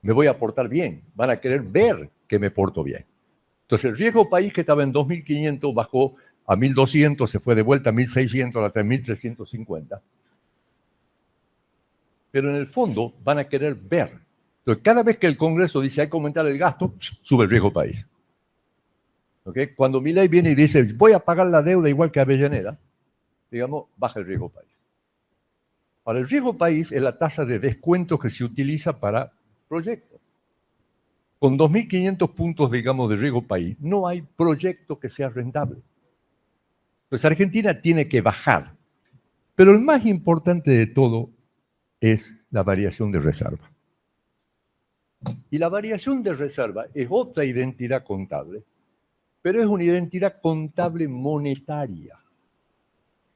me voy a portar bien. Van a querer ver que me porto bien. Entonces, el riesgo país, que estaba en 2.500, bajó a 1.200, se fue de vuelta a 1.600, a 3.350. Pero en el fondo van a querer ver. Entonces, cada vez que el Congreso dice hay que aumentar el gasto, sube el riesgo país. ¿Okay? Cuando Milei viene y dice voy a pagar la deuda igual que Avellaneda, digamos, baja el riesgo país. Ahora, el riesgo país es la tasa de descuento que se utiliza para proyectos. Con 2.500 puntos, digamos, de riesgo país, no hay proyecto que sea rentable. Entonces, Argentina tiene que bajar. Pero el más importante de todo es la variación de reserva. Y la variación de reserva es otra identidad contable, pero es una identidad contable monetaria.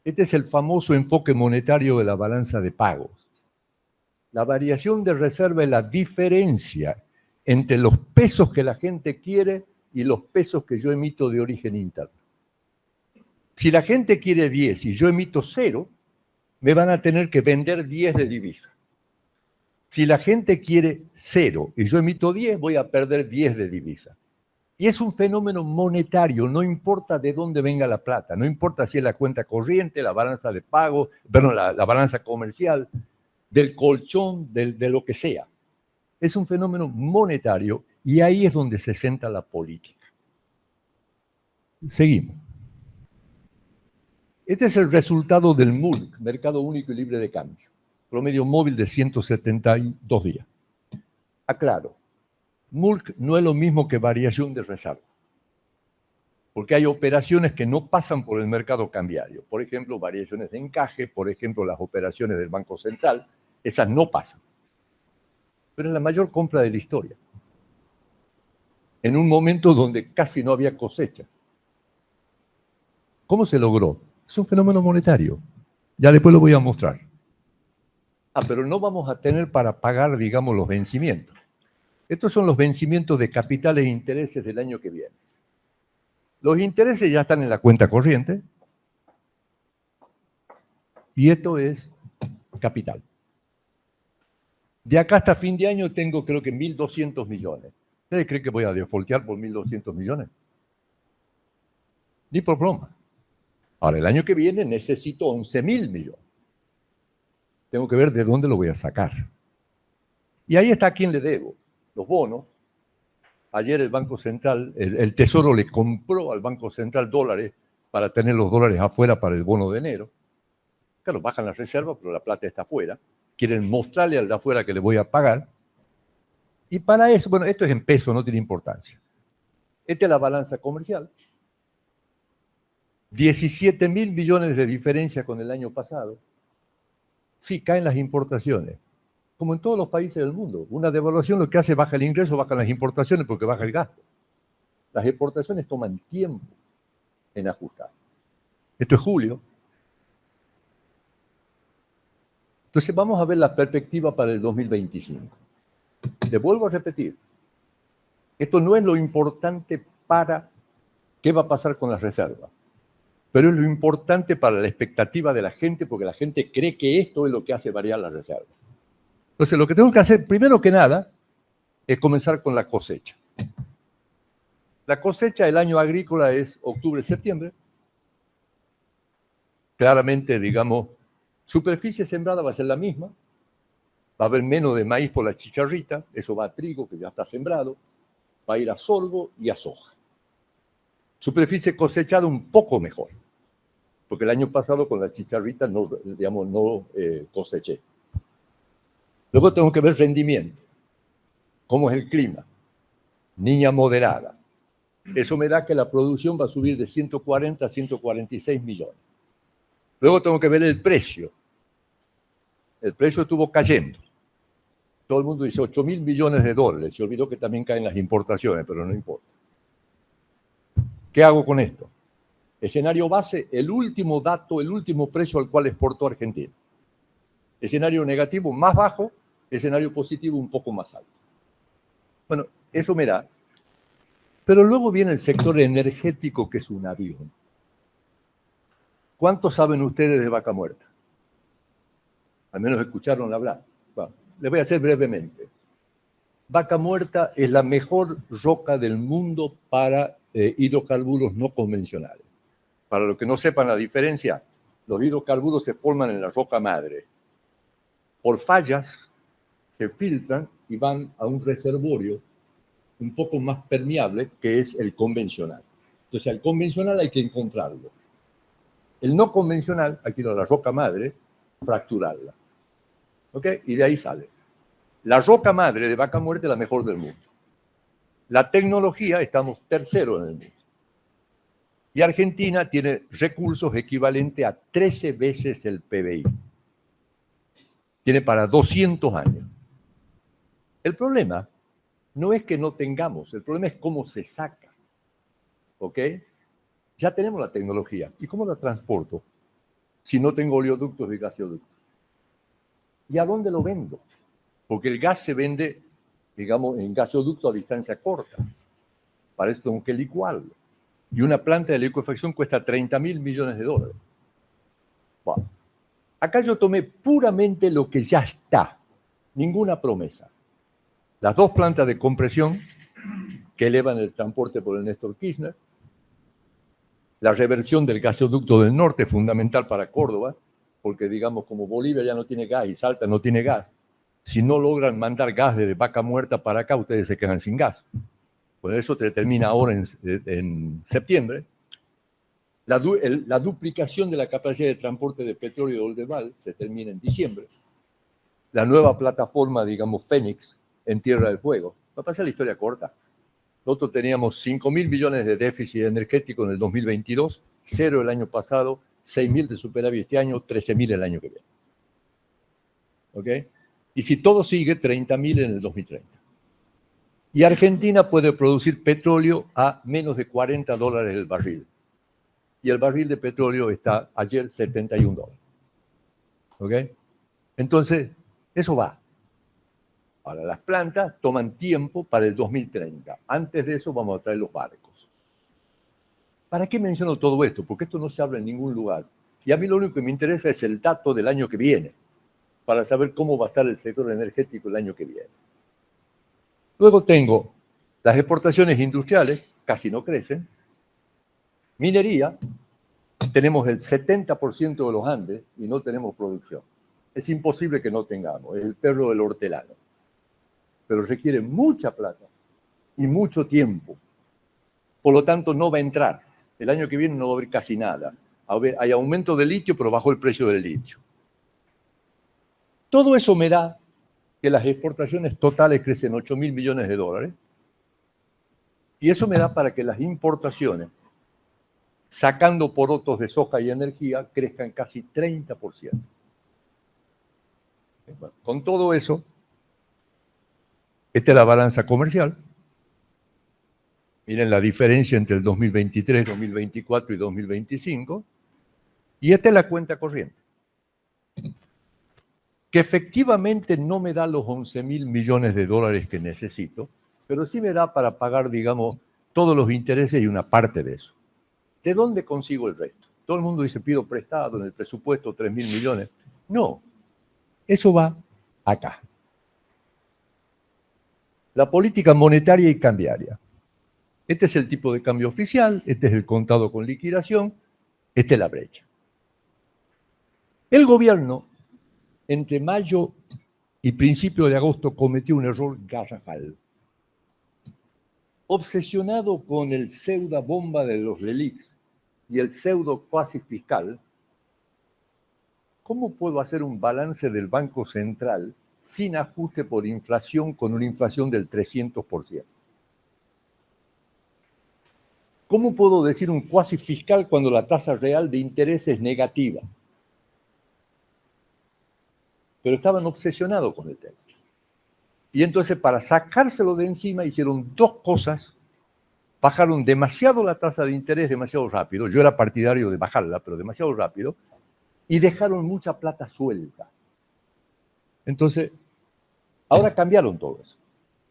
Este es el famoso enfoque monetario de la balanza de pagos. La variación de reserva es la diferencia entre los pesos que la gente quiere y los pesos que yo emito de origen interno. Si la gente quiere 10 y yo emito 0, me van a tener que vender 10 de divisa. Si la gente quiere 0 y yo emito 10, voy a perder 10 de divisa. Y es un fenómeno monetario, no importa de dónde venga la plata, no importa si es la cuenta corriente, la balanza de pago, perdón, la balanza comercial, del colchón, de lo que sea. Es un fenómeno monetario y ahí es donde se centra la política. Seguimos. Este es el resultado del MULC, Mercado Único y Libre de Cambio. Promedio móvil de 172 días. Aclaro, MULC no es lo mismo que variación de reserva, porque hay operaciones que no pasan por el mercado cambiario. Por ejemplo, variaciones de encaje, por ejemplo, las operaciones del Banco Central, esas no pasan. Pero es la mayor compra de la historia, en un momento donde casi no había cosecha. ¿Cómo se logró? Es un fenómeno monetario. Ya después lo voy a mostrar. Pero no vamos a tener para pagar, digamos, los vencimientos. Estos son los vencimientos de capitales e intereses del año que viene. Los intereses ya están en la cuenta corriente. Y esto es capital. De acá hasta fin de año tengo, creo que 1.200 millones. ¿Ustedes creen que voy a defaultear por 1.200 millones? Ni por broma. Ahora, el año que viene necesito 11.000 millones. Tengo que ver de dónde lo voy a sacar. Y ahí está a quién le debo. Los bonos. Ayer el Banco Central, el Tesoro le compró al Banco Central dólares para tener los dólares afuera para el bono de enero. Claro, bajan las reservas, pero la plata está afuera. Quieren mostrarle al de afuera que le voy a pagar. Y para eso, bueno, esto es en peso, no tiene importancia. Esta es la balanza comercial. 17.000 millones de diferencia con el año pasado. Sí, caen las importaciones. Como en todos los países del mundo. Una devaluación lo que hace, baja el ingreso, bajan las importaciones porque baja el gasto. Las exportaciones toman tiempo en ajustar. Esto es julio. Entonces vamos a ver la perspectiva para el 2025. Les vuelvo a repetir. Esto no es lo importante para qué va a pasar con las reservas, pero es lo importante para la expectativa de la gente, porque la gente cree que esto es lo que hace variar las reservas. Entonces, lo que tengo que hacer, primero que nada, es comenzar con la cosecha. La cosecha del año agrícola es octubre-septiembre. Claramente, digamos, superficie sembrada va a ser la misma. Va a haber menos de maíz por la chicharrita, eso va a trigo que ya está sembrado, va a ir a sorgo y a soja. Superficie cosechada un poco mejor, porque el año pasado con la chicharrita no, digamos, no coseché. Luego tengo que ver rendimiento, cómo es el clima, niña moderada. Eso me da que la producción va a subir de 140 a 146 millones. Luego tengo que ver el precio. El precio estuvo cayendo. Todo el mundo dice 8.000 millones de dólares. Se olvidó que también caen las importaciones, pero no importa. ¿Qué hago con esto? Escenario base, el último dato, el último precio al cual exportó Argentina. Escenario negativo más bajo, escenario positivo un poco más alto. Bueno, eso me da. Pero luego viene el sector energético, que es un avión. ¿Cuántos saben ustedes de Vaca Muerta? Al menos escucharon hablar. Bueno, les voy a hacer brevemente. Vaca Muerta es la mejor roca del mundo para hidrocarburos no convencionales. Para los que no sepan la diferencia, los hidrocarburos se forman en la roca madre. Por fallas se filtran y van a un reservorio un poco más permeable, que es el convencional. Entonces, al convencional hay que encontrarlo. El no convencional, hay que ir a la roca madre, fracturarla. ¿Ok? Y de ahí sale. La roca madre de Vaca Muerta es la mejor del mundo. La tecnología, estamos tercero en el mundo. Y Argentina tiene recursos equivalentes a 13 veces el PBI. Tiene para 200 años. El problema no es que no tengamos, el problema es cómo se saca. ¿Ok? Ya tenemos la tecnología. ¿Y cómo la transporto si no tengo oleoductos y gasoductos? ¿Y a dónde lo vendo? Porque el gas se vende, digamos, en gasoducto a distancia corta. Para esto tengo que licuarlo. Y una planta de licuefacción cuesta 30.000 millones de dólares. Bueno, acá yo tomé puramente lo que ya está. Ninguna promesa. Las dos plantas de compresión que elevan el transporte por el Néstor Kirchner, la reversión del gasoducto del norte, fundamental para Córdoba, porque digamos como Bolivia ya no tiene gas y Salta no tiene gas, si no logran mandar gas desde Vaca Muerta para acá, ustedes se quedan sin gas. Por eso termina ahora en septiembre. La duplicación de la capacidad de transporte de petróleo de Oldelval se termina en diciembre. La nueva plataforma, digamos, Fénix, en Tierra del Fuego. Va a pasar la historia corta. Nosotros teníamos 5.000 millones de déficit energético en el 2022, 0 el año pasado, 6.000 de superávit este año, 13.000 el año que viene. ¿Ok? Y si todo sigue, 30.000 en el 2030. Y Argentina puede producir petróleo a menos de $40 el barril. Y el barril de petróleo está ayer $71. ¿Ok? Entonces, eso va. Ahora, las plantas toman tiempo para el 2030. Antes de eso vamos a traer los barcos. ¿Para qué menciono todo esto? Porque esto no se habla en ningún lugar. Y a mí lo único que me interesa es el dato del año que viene, para saber cómo va a estar el sector energético el año que viene. Luego tengo las exportaciones industriales, casi no crecen. Minería, tenemos el 70% de los Andes y no tenemos producción. Es imposible que no tengamos, es el perro del hortelano. Pero requiere mucha plata y mucho tiempo. Por lo tanto, no va a entrar. El año que viene no va a haber casi nada. Hay aumento de litio, pero bajó el precio del litio. Todo eso me da que las exportaciones totales crecen 8.000 millones de dólares. Y eso me da para que las importaciones, sacando porotos de soja y energía, crezcan casi 30%. Bueno, con todo eso, esta es la balanza comercial. Miren la diferencia entre el 2023, 2024 y 2025. Y esta es la cuenta corriente, que efectivamente no me da los 11.000 millones de dólares que necesito, pero sí me da para pagar, digamos, todos los intereses y una parte de eso. ¿De dónde consigo el resto? Todo el mundo dice, pido prestado en el presupuesto 3.000 millones. No, eso va acá. la política monetaria y cambiaria. Este es el tipo de cambio oficial, este es el contado con liquidación, esta es la brecha. El gobierno, entre mayo y principio de agosto, cometió un error garrafal. Obsesionado con el pseudo bomba de los LELIQs y el pseudo cuasi fiscal, ¿cómo puedo hacer un balance del Banco Central sin ajuste por inflación con una inflación del 300%? ¿Cómo puedo decir un cuasi fiscal cuando la tasa real de interés es negativa? Pero estaban obsesionados con el tema. Y entonces, para sacárselo de encima, hicieron dos cosas. Bajaron demasiado la tasa de interés, demasiado rápido. Yo era partidario de bajarla, pero demasiado rápido. Y dejaron mucha plata suelta. Entonces, ahora cambiaron todo eso.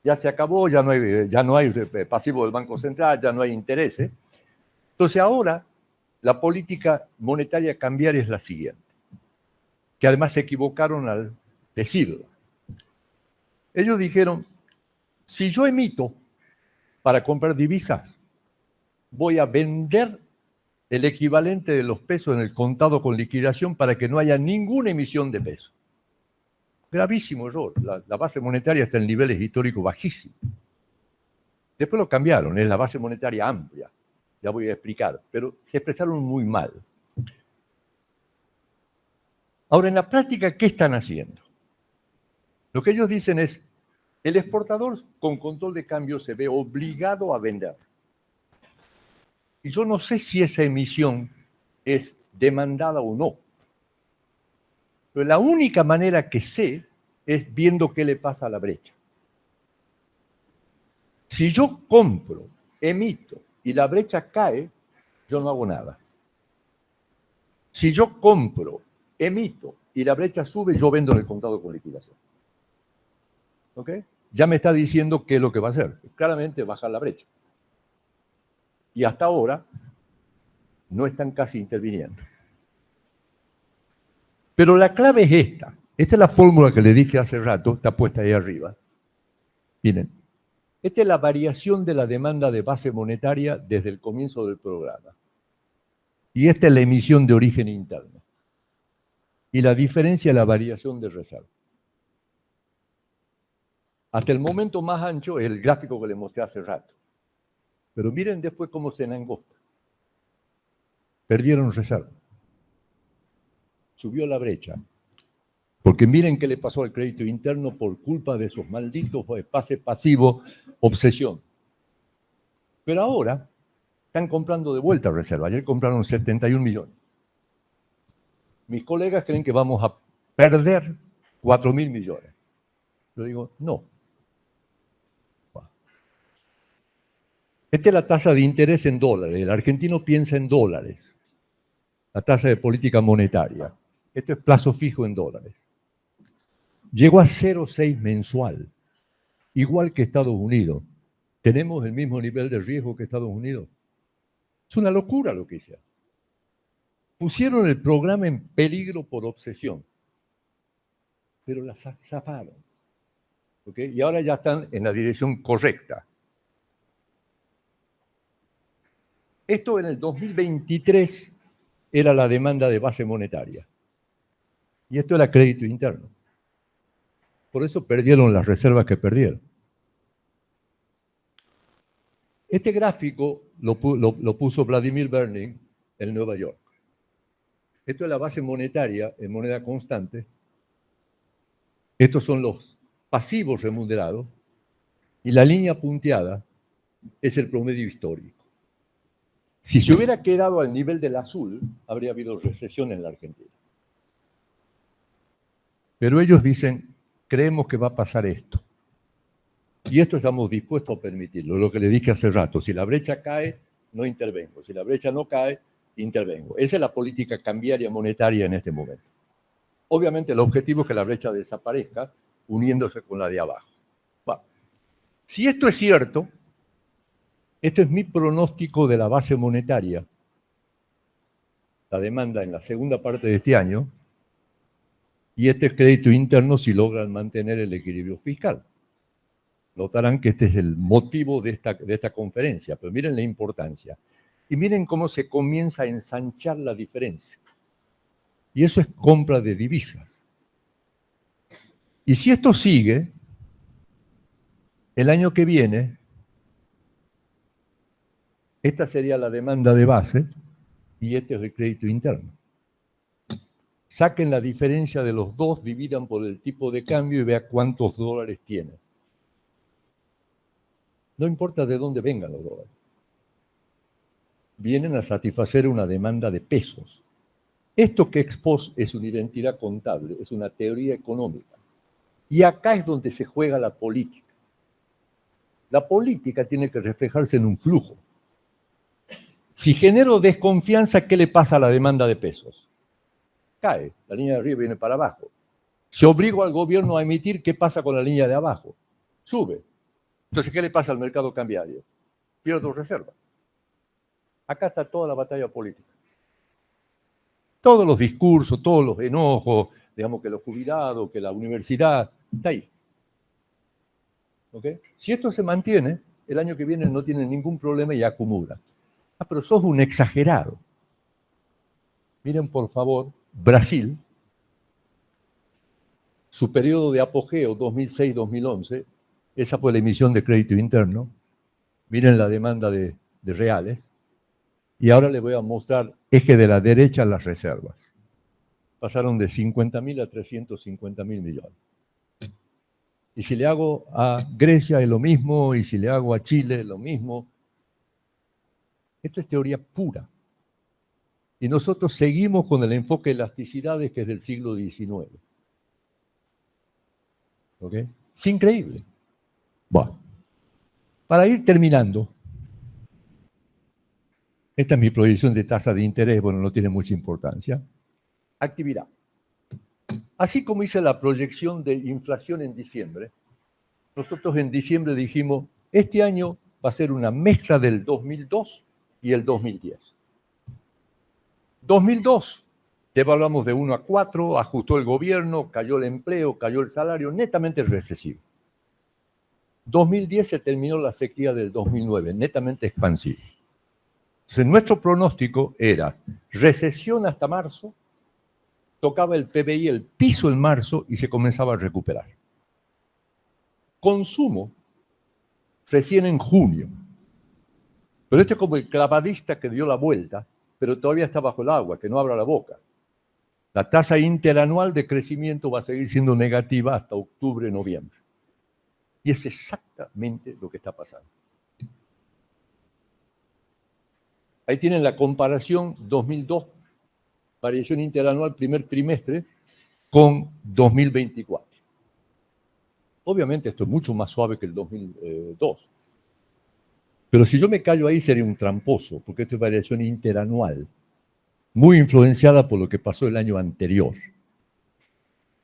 Ya se acabó, ya no hay pasivo del Banco Central, ya no hay intereses. Entonces ahora la política monetaria cambiaria es la siguiente, que además se equivocaron al decirlo. Ellos dijeron, si yo emito para comprar divisas, voy a vender el equivalente de los pesos en el contado con liquidación para que no haya ninguna emisión de pesos. Gravísimo error. La base monetaria está en niveles históricos bajísimos. Después lo cambiaron, es la base monetaria amplia. Ya voy a explicar, pero se expresaron muy mal. Ahora, en la práctica, ¿qué están haciendo? Lo que ellos dicen es, el exportador con control de cambio se ve obligado a vender. Y yo no sé si esa emisión es demandada o no. Pero la única manera que sé es viendo qué le pasa a la brecha. Si yo compro, emito y la brecha cae, yo no hago nada. Si yo compro, emito y la brecha sube, yo vendo en el contado con liquidación. ¿Ok? Ya me está diciendo qué es lo que va a hacer. Claramente bajar la brecha. Y hasta ahora no están casi interviniendo. Pero la clave es esta. Esta es la fórmula que le dije hace rato, está puesta ahí arriba. Miren, esta es la variación de la demanda de base monetaria desde el comienzo del programa. Y esta es la emisión de origen interno. Y la diferencia es la variación de reserva. Hasta el momento más ancho es el gráfico que les mostré hace rato. Pero miren después cómo se enangosta. Perdieron reserva. Subió la brecha. Porque miren qué le pasó al crédito interno por culpa de esos malditos pase pasivo, obsesión. Pero ahora están comprando de vuelta reserva. Ayer compraron 71 millones. Mis colegas creen que vamos a perder 4.000 millones. Yo digo, no. Esta es la tasa de interés en dólares. El argentino piensa en dólares. La tasa de política monetaria. Esto es plazo fijo en dólares. Llegó a 0,6 mensual, igual que Estados Unidos. ¿Tenemos el mismo nivel de riesgo que Estados Unidos? Es una locura lo que hicieron. Pusieron el programa en peligro por obsesión, pero la zafaron. ¿Okay? Y ahora ya están en la dirección correcta. Esto en el 2023 era la demanda de base monetaria. Y esto era crédito interno. Por eso perdieron las reservas que perdieron. Este gráfico lo puso Vladimir Berning en Nueva York. Esto es la base monetaria en moneda constante. Estos son los pasivos remunerados. Y la línea punteada es el promedio histórico. Si se hubiera quedado al nivel del azul, habría habido recesión en la Argentina. Pero ellos dicen, creemos que va a pasar esto. Y esto estamos dispuestos a permitirlo, lo que le dije hace rato. Si la brecha cae, no intervengo. Si la brecha no cae, intervengo. Esa es la política cambiaria monetaria en este momento. Obviamente el objetivo es que la brecha desaparezca, uniéndose con la de abajo. Bueno, si esto es cierto, esto es mi pronóstico de la base monetaria, la demanda en la segunda parte de este año, y este es crédito interno si logran mantener el equilibrio fiscal. Notarán que este es el motivo de esta conferencia, pero miren la importancia. Y miren cómo se comienza a ensanchar la diferencia. Y eso es compra de divisas. Y si esto sigue, el año que viene, esta sería la demanda de base y este es el crédito interno. Saquen la diferencia de los dos, dividan por el tipo de cambio y vean cuántos dólares tiene. No importa de dónde vengan los dólares. Vienen a satisfacer una demanda de pesos. Esto que ex post es una identidad contable, es una teoría económica. Y acá es donde se juega la política. La política tiene que reflejarse en un flujo. Si genero desconfianza, ¿qué le pasa a la demanda de pesos? Cae, la línea de arriba viene para abajo. Si obligo al gobierno a emitir, ¿qué pasa con la línea de abajo? Sube. Entonces, ¿qué le pasa al mercado cambiario? Pierdo reserva. Acá está toda la batalla política. Todos los discursos, todos los enojos, digamos que los jubilados, que la universidad, está ahí. ¿Okay? Si esto se mantiene, el año que viene no tienen ningún problema y acumula. Ah, pero sos un exagerado. Miren, por favor, Brasil, su periodo de apogeo 2006-2011, esa fue la emisión de crédito interno. Miren la demanda de reales. Y ahora les voy a mostrar, eje de la derecha, las reservas. Pasaron de 50.000 a 350.000 millones. Y si le hago a Grecia es lo mismo, y si le hago a Chile es lo mismo. Esto es teoría pura. Y nosotros seguimos con el enfoque de elasticidades que es del siglo XIX. ¿Ok? Es increíble. Bueno, para ir terminando, esta es mi proyección de tasa de interés, bueno, no tiene mucha importancia. Actividad. Así como hice la proyección de inflación en diciembre, nosotros en diciembre dijimos, este año va a ser una mezcla del 2002 y el 2010. 2002, devaluamos de 1 a 4, ajustó el gobierno, cayó el empleo, cayó el salario, netamente recesivo. 2010 se terminó la sequía del 2009, netamente expansivo. Entonces, nuestro pronóstico era recesión hasta marzo, tocaba el PBI el piso en marzo y se comenzaba a recuperar. Consumo recién en junio. Pero este es como el clavadista que dio la vuelta, pero todavía está bajo el agua, que no abra la boca. La tasa interanual de crecimiento va a seguir siendo negativa hasta octubre, noviembre. Y es exactamente lo que está pasando. Ahí tienen la comparación 2002, variación interanual primer trimestre, con 2024. Obviamente esto es mucho más suave que el 2002. Pero si yo me callo ahí sería un tramposo, porque esto es variación interanual, muy influenciada por lo que pasó el año anterior.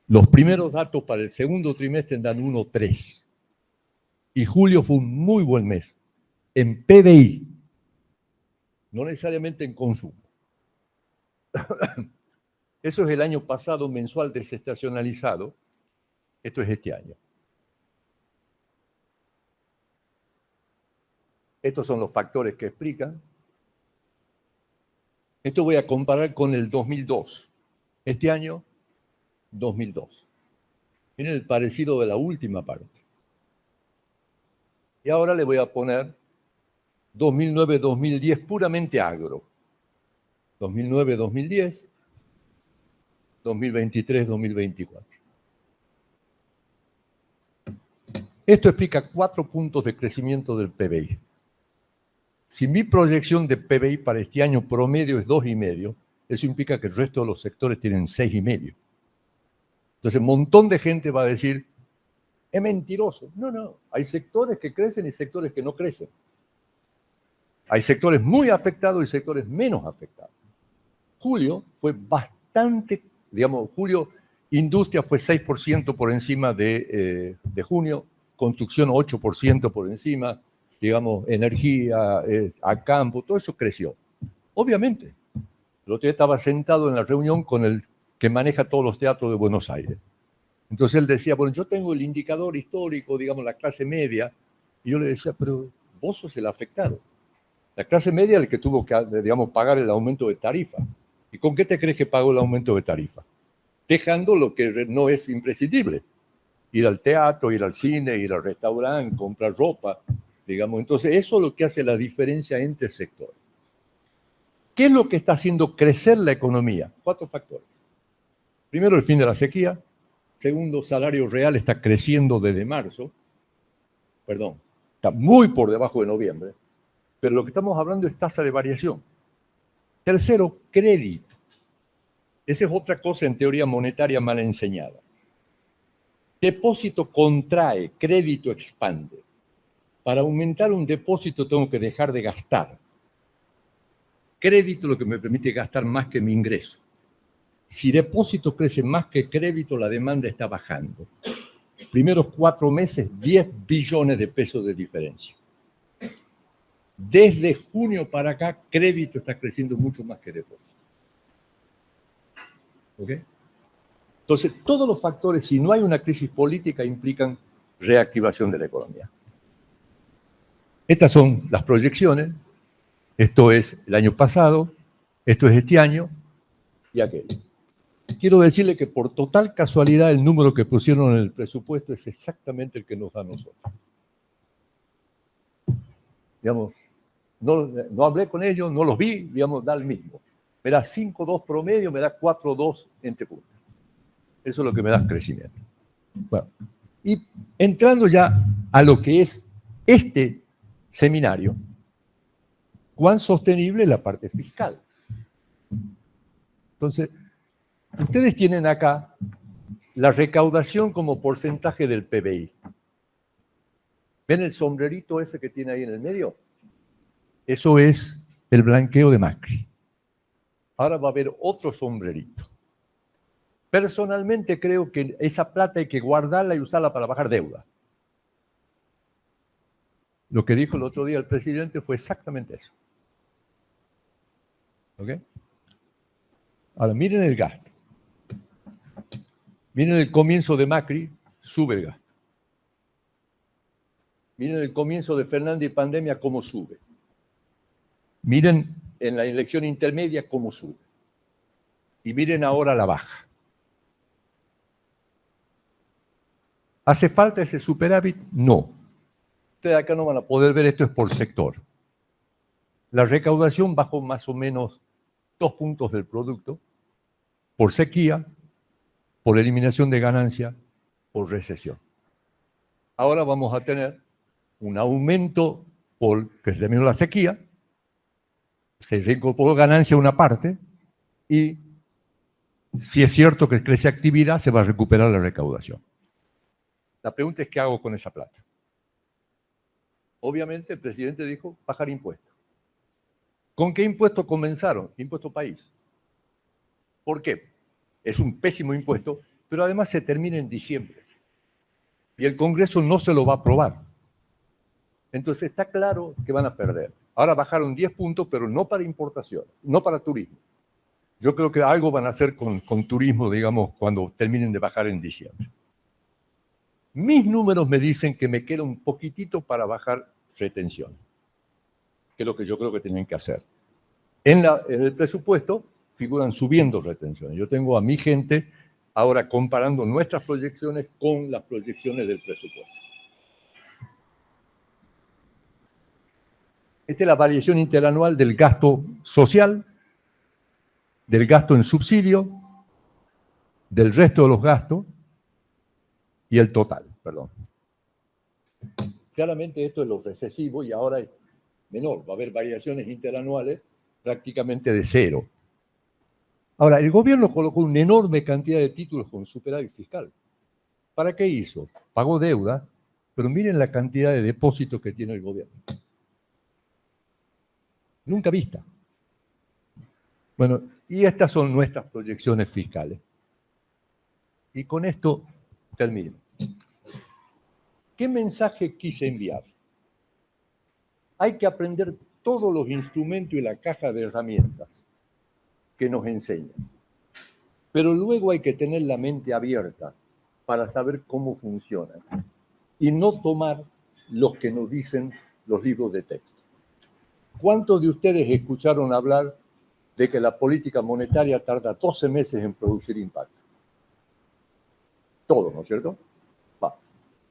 Los primeros datos para el segundo trimestre dan 1,3. Y julio fue un muy buen mes en PBI, no necesariamente en consumo. Eso es el año pasado mensual desestacionalizado. Esto es este año. Estos son los factores que explican. Esto voy a comparar con el 2002. Este año, 2002. Miren el parecido de la última parte. Y ahora le voy a poner 2009-2010 puramente agro. 2009-2010, 2023-2024. Esto explica 4 puntos de crecimiento del PBI. Si mi proyección de PBI para este año promedio es 2,5, eso implica que el resto de los sectores tienen 6,5. Entonces, un montón de gente va a decir, es mentiroso. No, no, hay sectores que crecen y sectores que no crecen. Hay sectores muy afectados y sectores menos afectados. Julio fue bastante, digamos, julio, industria fue 6% por encima de junio, construcción 8% por encima, digamos, energía, a campo, todo eso creció. Obviamente. El otro día estaba sentado en la reunión con el que maneja todos los teatros de Buenos Aires. Entonces él decía, bueno, yo tengo el indicador histórico, digamos, la clase media, y yo le decía, pero vos sos el afectado. La clase media es el que tuvo que, digamos, pagar el aumento de tarifa. ¿Y con qué te crees que pagó el aumento de tarifa? Dejando lo que no es imprescindible. Ir al teatro, ir al cine, ir al restaurante, comprar ropa, digamos. Entonces, eso es lo que hace la diferencia entre sectores. ¿Qué es lo que está haciendo crecer la economía? 4 factores. Primero, el fin de la sequía. Segundo, salario real está creciendo desde marzo. Perdón, está muy por debajo de noviembre. Pero lo que estamos hablando es tasa de variación. Tercero, crédito. Esa es otra cosa en teoría monetaria mal enseñada. Depósito contrae, crédito expande. Para aumentar un depósito tengo que dejar de gastar. Crédito es lo que me permite gastar más que mi ingreso. Si depósito crece más que crédito, la demanda está bajando. Primeros 4 meses, 10 billones de pesos de diferencia. Desde junio para acá, crédito está creciendo mucho más que depósito. ¿Ok? Entonces, todos los factores, si no hay una crisis política, implican reactivación de la economía. Estas son las proyecciones. Esto es el año pasado, esto es este año y aquel. Quiero decirle que por total casualidad el número que pusieron en el presupuesto es exactamente el que nos da a nosotros. Digamos, no hablé con ellos, no los vi, digamos, da el mismo. Me da 5,2 promedio, me da 4,2 entre puntos. Eso es lo que me da crecimiento. Bueno, y entrando ya a lo que es este seminario, ¿cuán sostenible es la parte fiscal? Entonces, ustedes tienen acá la recaudación como porcentaje del PBI. ¿Ven el sombrerito ese que tiene ahí en el medio? Eso es el blanqueo de Macri. Ahora va a haber otro sombrerito. Personalmente creo que esa plata hay que guardarla y usarla para bajar deuda. Lo que dijo el otro día el presidente fue exactamente eso. ¿Ok? Ahora, miren el gasto. Miren el comienzo de Macri, sube el gasto. Miren el comienzo de Fernández y pandemia, cómo sube. Miren en la elección intermedia cómo sube. Y miren ahora la baja. ¿Hace falta ese superávit? No. Ustedes acá no van a poder ver, esto es por sector. La recaudación bajó más o menos 2 puntos del producto, por sequía, por eliminación de ganancia, por recesión. Ahora vamos a tener un aumento por que se terminó la sequía, se reincorporó ganancia una parte, y si es cierto que crece actividad, se va a recuperar la recaudación. La pregunta es, ¿qué hago con esa plata? Obviamente el presidente dijo, bajar impuestos. ¿Con qué impuesto comenzaron? Impuesto país. ¿Por qué? Es un pésimo impuesto, pero además se termina en diciembre. Y el Congreso no se lo va a aprobar. Entonces está claro que van a perder. Ahora bajaron 10 puntos, pero no para importación, no para turismo. Yo creo que algo van a hacer con turismo, digamos, cuando terminen de bajar en diciembre. Mis números me dicen que me queda un poquitito para bajar retención, que es lo que yo creo que tienen que hacer. En el presupuesto figuran subiendo retenciones. Yo tengo a mi gente ahora comparando nuestras proyecciones con las proyecciones del presupuesto. Esta es la variación interanual del gasto social, del gasto en subsidio, del resto de los gastos y el total, perdón. Claramente esto es lo recesivo y ahora es menor, va a haber variaciones interanuales prácticamente de cero. Ahora, el gobierno colocó una enorme cantidad de títulos con superávit fiscal. ¿Para qué hizo? Pagó deuda, pero miren la cantidad de depósitos que tiene el gobierno. Nunca vista. Bueno, y estas son nuestras proyecciones fiscales. Y con esto termino. ¿Qué mensaje quise enviar? Hay que aprender todos los instrumentos y la caja de herramientas que nos enseñan. Pero luego hay que tener la mente abierta para saber cómo funcionan y no tomar los que nos dicen los libros de texto. ¿Cuántos de ustedes escucharon hablar de que la política monetaria tarda 12 meses en producir impacto? Todo, ¿no es cierto? Va.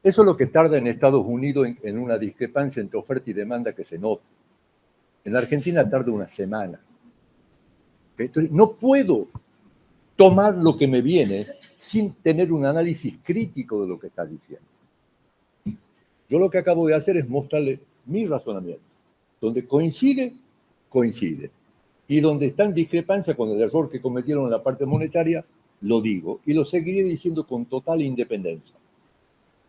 Eso es lo que tarda en Estados Unidos en una discrepancia entre oferta y demanda que se nota. En la Argentina tarda una semana. Entonces, no puedo tomar lo que me viene sin tener un análisis crítico de lo que está diciendo. Yo lo que acabo de hacer es mostrarle mi razonamiento. Donde coincide, coincide. Y donde está en discrepancia con el error que cometieron en la parte monetaria, lo digo. Y lo seguiré diciendo con total independencia.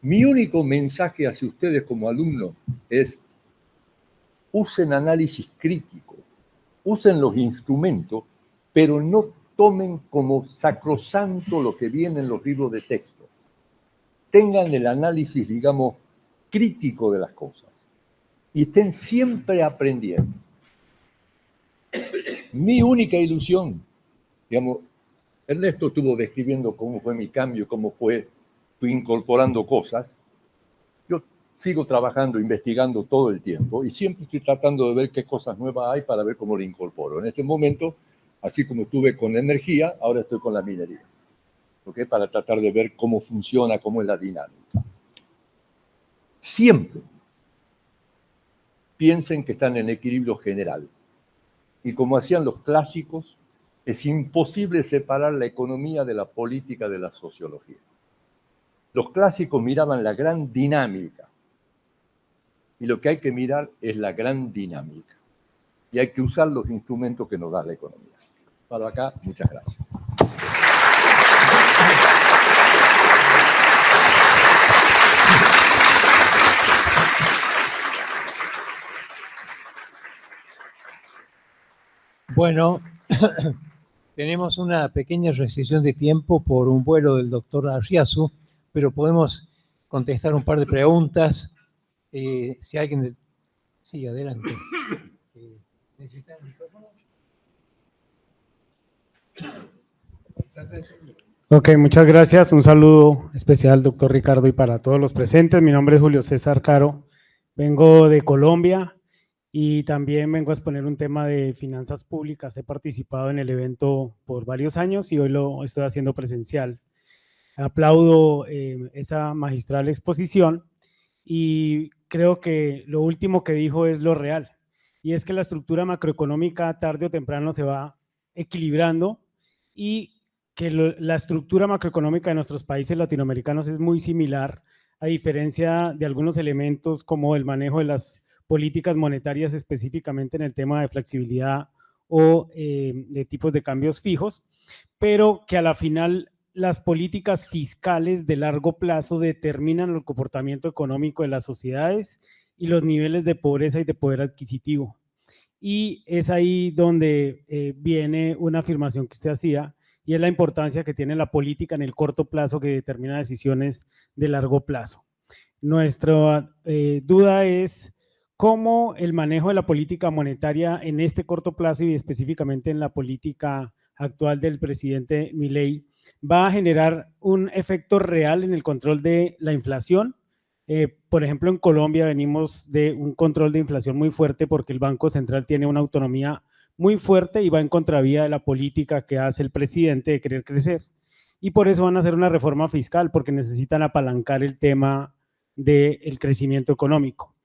Mi único mensaje hacia ustedes como alumnos es: usen análisis crítico, usen los instrumentos, pero no tomen como sacrosanto lo que viene en los libros de texto. Tengan el análisis, digamos, crítico de las cosas y estén siempre aprendiendo. Mi única ilusión, digamos, Ernesto estuvo describiendo cómo fue mi cambio, cómo fui incorporando cosas. Yo sigo trabajando, investigando todo el tiempo y siempre estoy tratando de ver qué cosas nuevas hay para ver cómo lo incorporo. En este momento, así como estuve con la energía, ahora estoy con la minería, ¿okay? Para tratar de ver cómo funciona, cómo es la dinámica. Siempre piensen que están en equilibrio general. Y como hacían los clásicos, es imposible separar la economía de la política de la sociología. Los clásicos miraban la gran dinámica. Y lo que hay que mirar es la gran dinámica. Y hay que usar los instrumentos que nos da la economía. Para acá, muchas gracias. Bueno, tenemos una pequeña restricción de tiempo por un vuelo del doctor Arriazu, pero podemos contestar un par de preguntas. Si alguien... Sí, adelante. ¿Necesitan el micrófono? Ok, muchas gracias. Un saludo especial, doctor Ricardo, y para todos los presentes. Mi nombre es Julio César Caro. Vengo de Colombia y también vengo a exponer un tema de finanzas públicas. He participado en el evento por varios años y hoy lo estoy haciendo presencial. Aplaudo esa magistral exposición y creo que lo último que dijo es lo real, y es que la estructura macroeconómica tarde o temprano se va equilibrando y que la estructura macroeconómica de nuestros países latinoamericanos es muy similar, a diferencia de algunos elementos como el manejo de las políticas monetarias, específicamente en el tema de flexibilidad o de tipos de cambios fijos, pero que a la final las políticas fiscales de largo plazo determinan el comportamiento económico de las sociedades y los niveles de pobreza y de poder adquisitivo. Y es ahí donde viene una afirmación que usted hacía, y es la importancia que tiene la política en el corto plazo que determina decisiones de largo plazo. Nuestra duda es cómo el manejo de la política monetaria en este corto plazo y específicamente en la política actual del presidente Milei va a generar un efecto real en el control de la inflación. Por ejemplo, en Colombia venimos de un control de inflación muy fuerte porque el Banco Central tiene una autonomía muy fuerte y va en contravía de la política que hace el presidente de querer crecer. Y por eso van a hacer una reforma fiscal, porque necesitan apalancar el tema del crecimiento económico.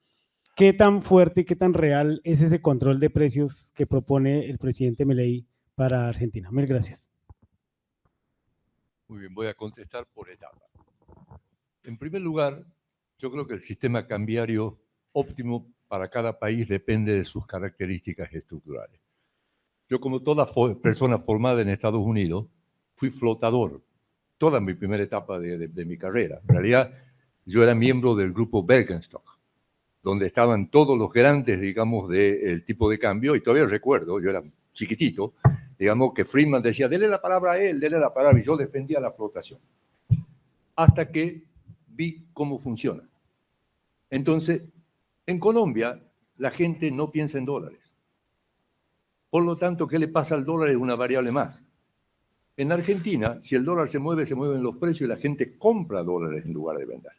¿Qué tan fuerte y qué tan real es ese control de precios que propone el presidente Milei para Argentina? Mil gracias. Muy bien, voy a contestar por etapas. En primer lugar, yo creo que el sistema cambiario óptimo para cada país depende de sus características estructurales. Yo, como toda persona formada en Estados Unidos, fui flotador toda mi primera etapa de mi carrera. En realidad, yo era miembro del grupo Bergenstock, donde estaban todos los grandes, digamos, del tipo de cambio, y todavía recuerdo, yo era chiquitito, digamos, que Friedman decía, dele la palabra a él, dele la palabra, y yo defendía la flotación. Hasta que vi cómo funciona. Entonces, en Colombia, la gente no piensa en dólares. Por lo tanto, ¿qué le pasa al dólar? Es una variable más. En Argentina, si el dólar se mueven los precios y la gente compra dólares en lugar de vender.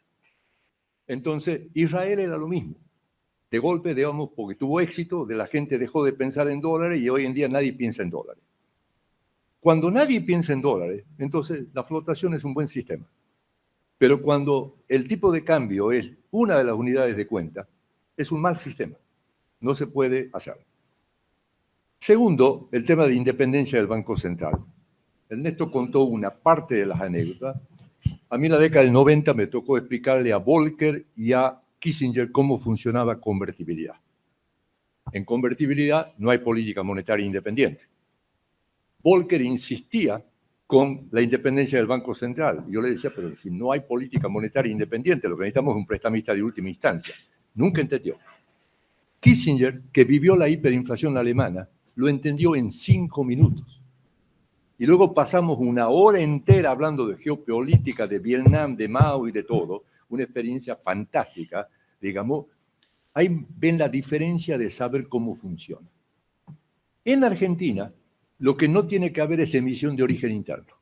Entonces, Israel era lo mismo. De golpe, digamos, porque tuvo éxito, la gente dejó de pensar en dólares y hoy en día nadie piensa en dólares. Cuando nadie piensa en dólares, entonces la flotación es un buen sistema. Pero cuando el tipo de cambio es una de las unidades de cuenta, es un mal sistema. No se puede hacer. Segundo, el tema de independencia del Banco Central. Ernesto contó una parte de las anécdotas. A mí en la década del 90 me tocó explicarle a Volcker y a Kissinger cómo funcionaba convertibilidad. En convertibilidad no hay política monetaria independiente. Volcker insistía con la independencia del Banco Central. Yo le decía, pero si no hay política monetaria independiente, lo que necesitamos es un prestamista de última instancia. Nunca entendió. Kissinger, que vivió la hiperinflación alemana, lo entendió en 5 minutos. Y luego pasamos una hora entera hablando de geopolítica, de Vietnam, de Mao y de todo. Una experiencia fantástica, digamos. Ahí ven la diferencia de saber cómo funciona. En Argentina, lo que no tiene que haber es emisión de origen interno.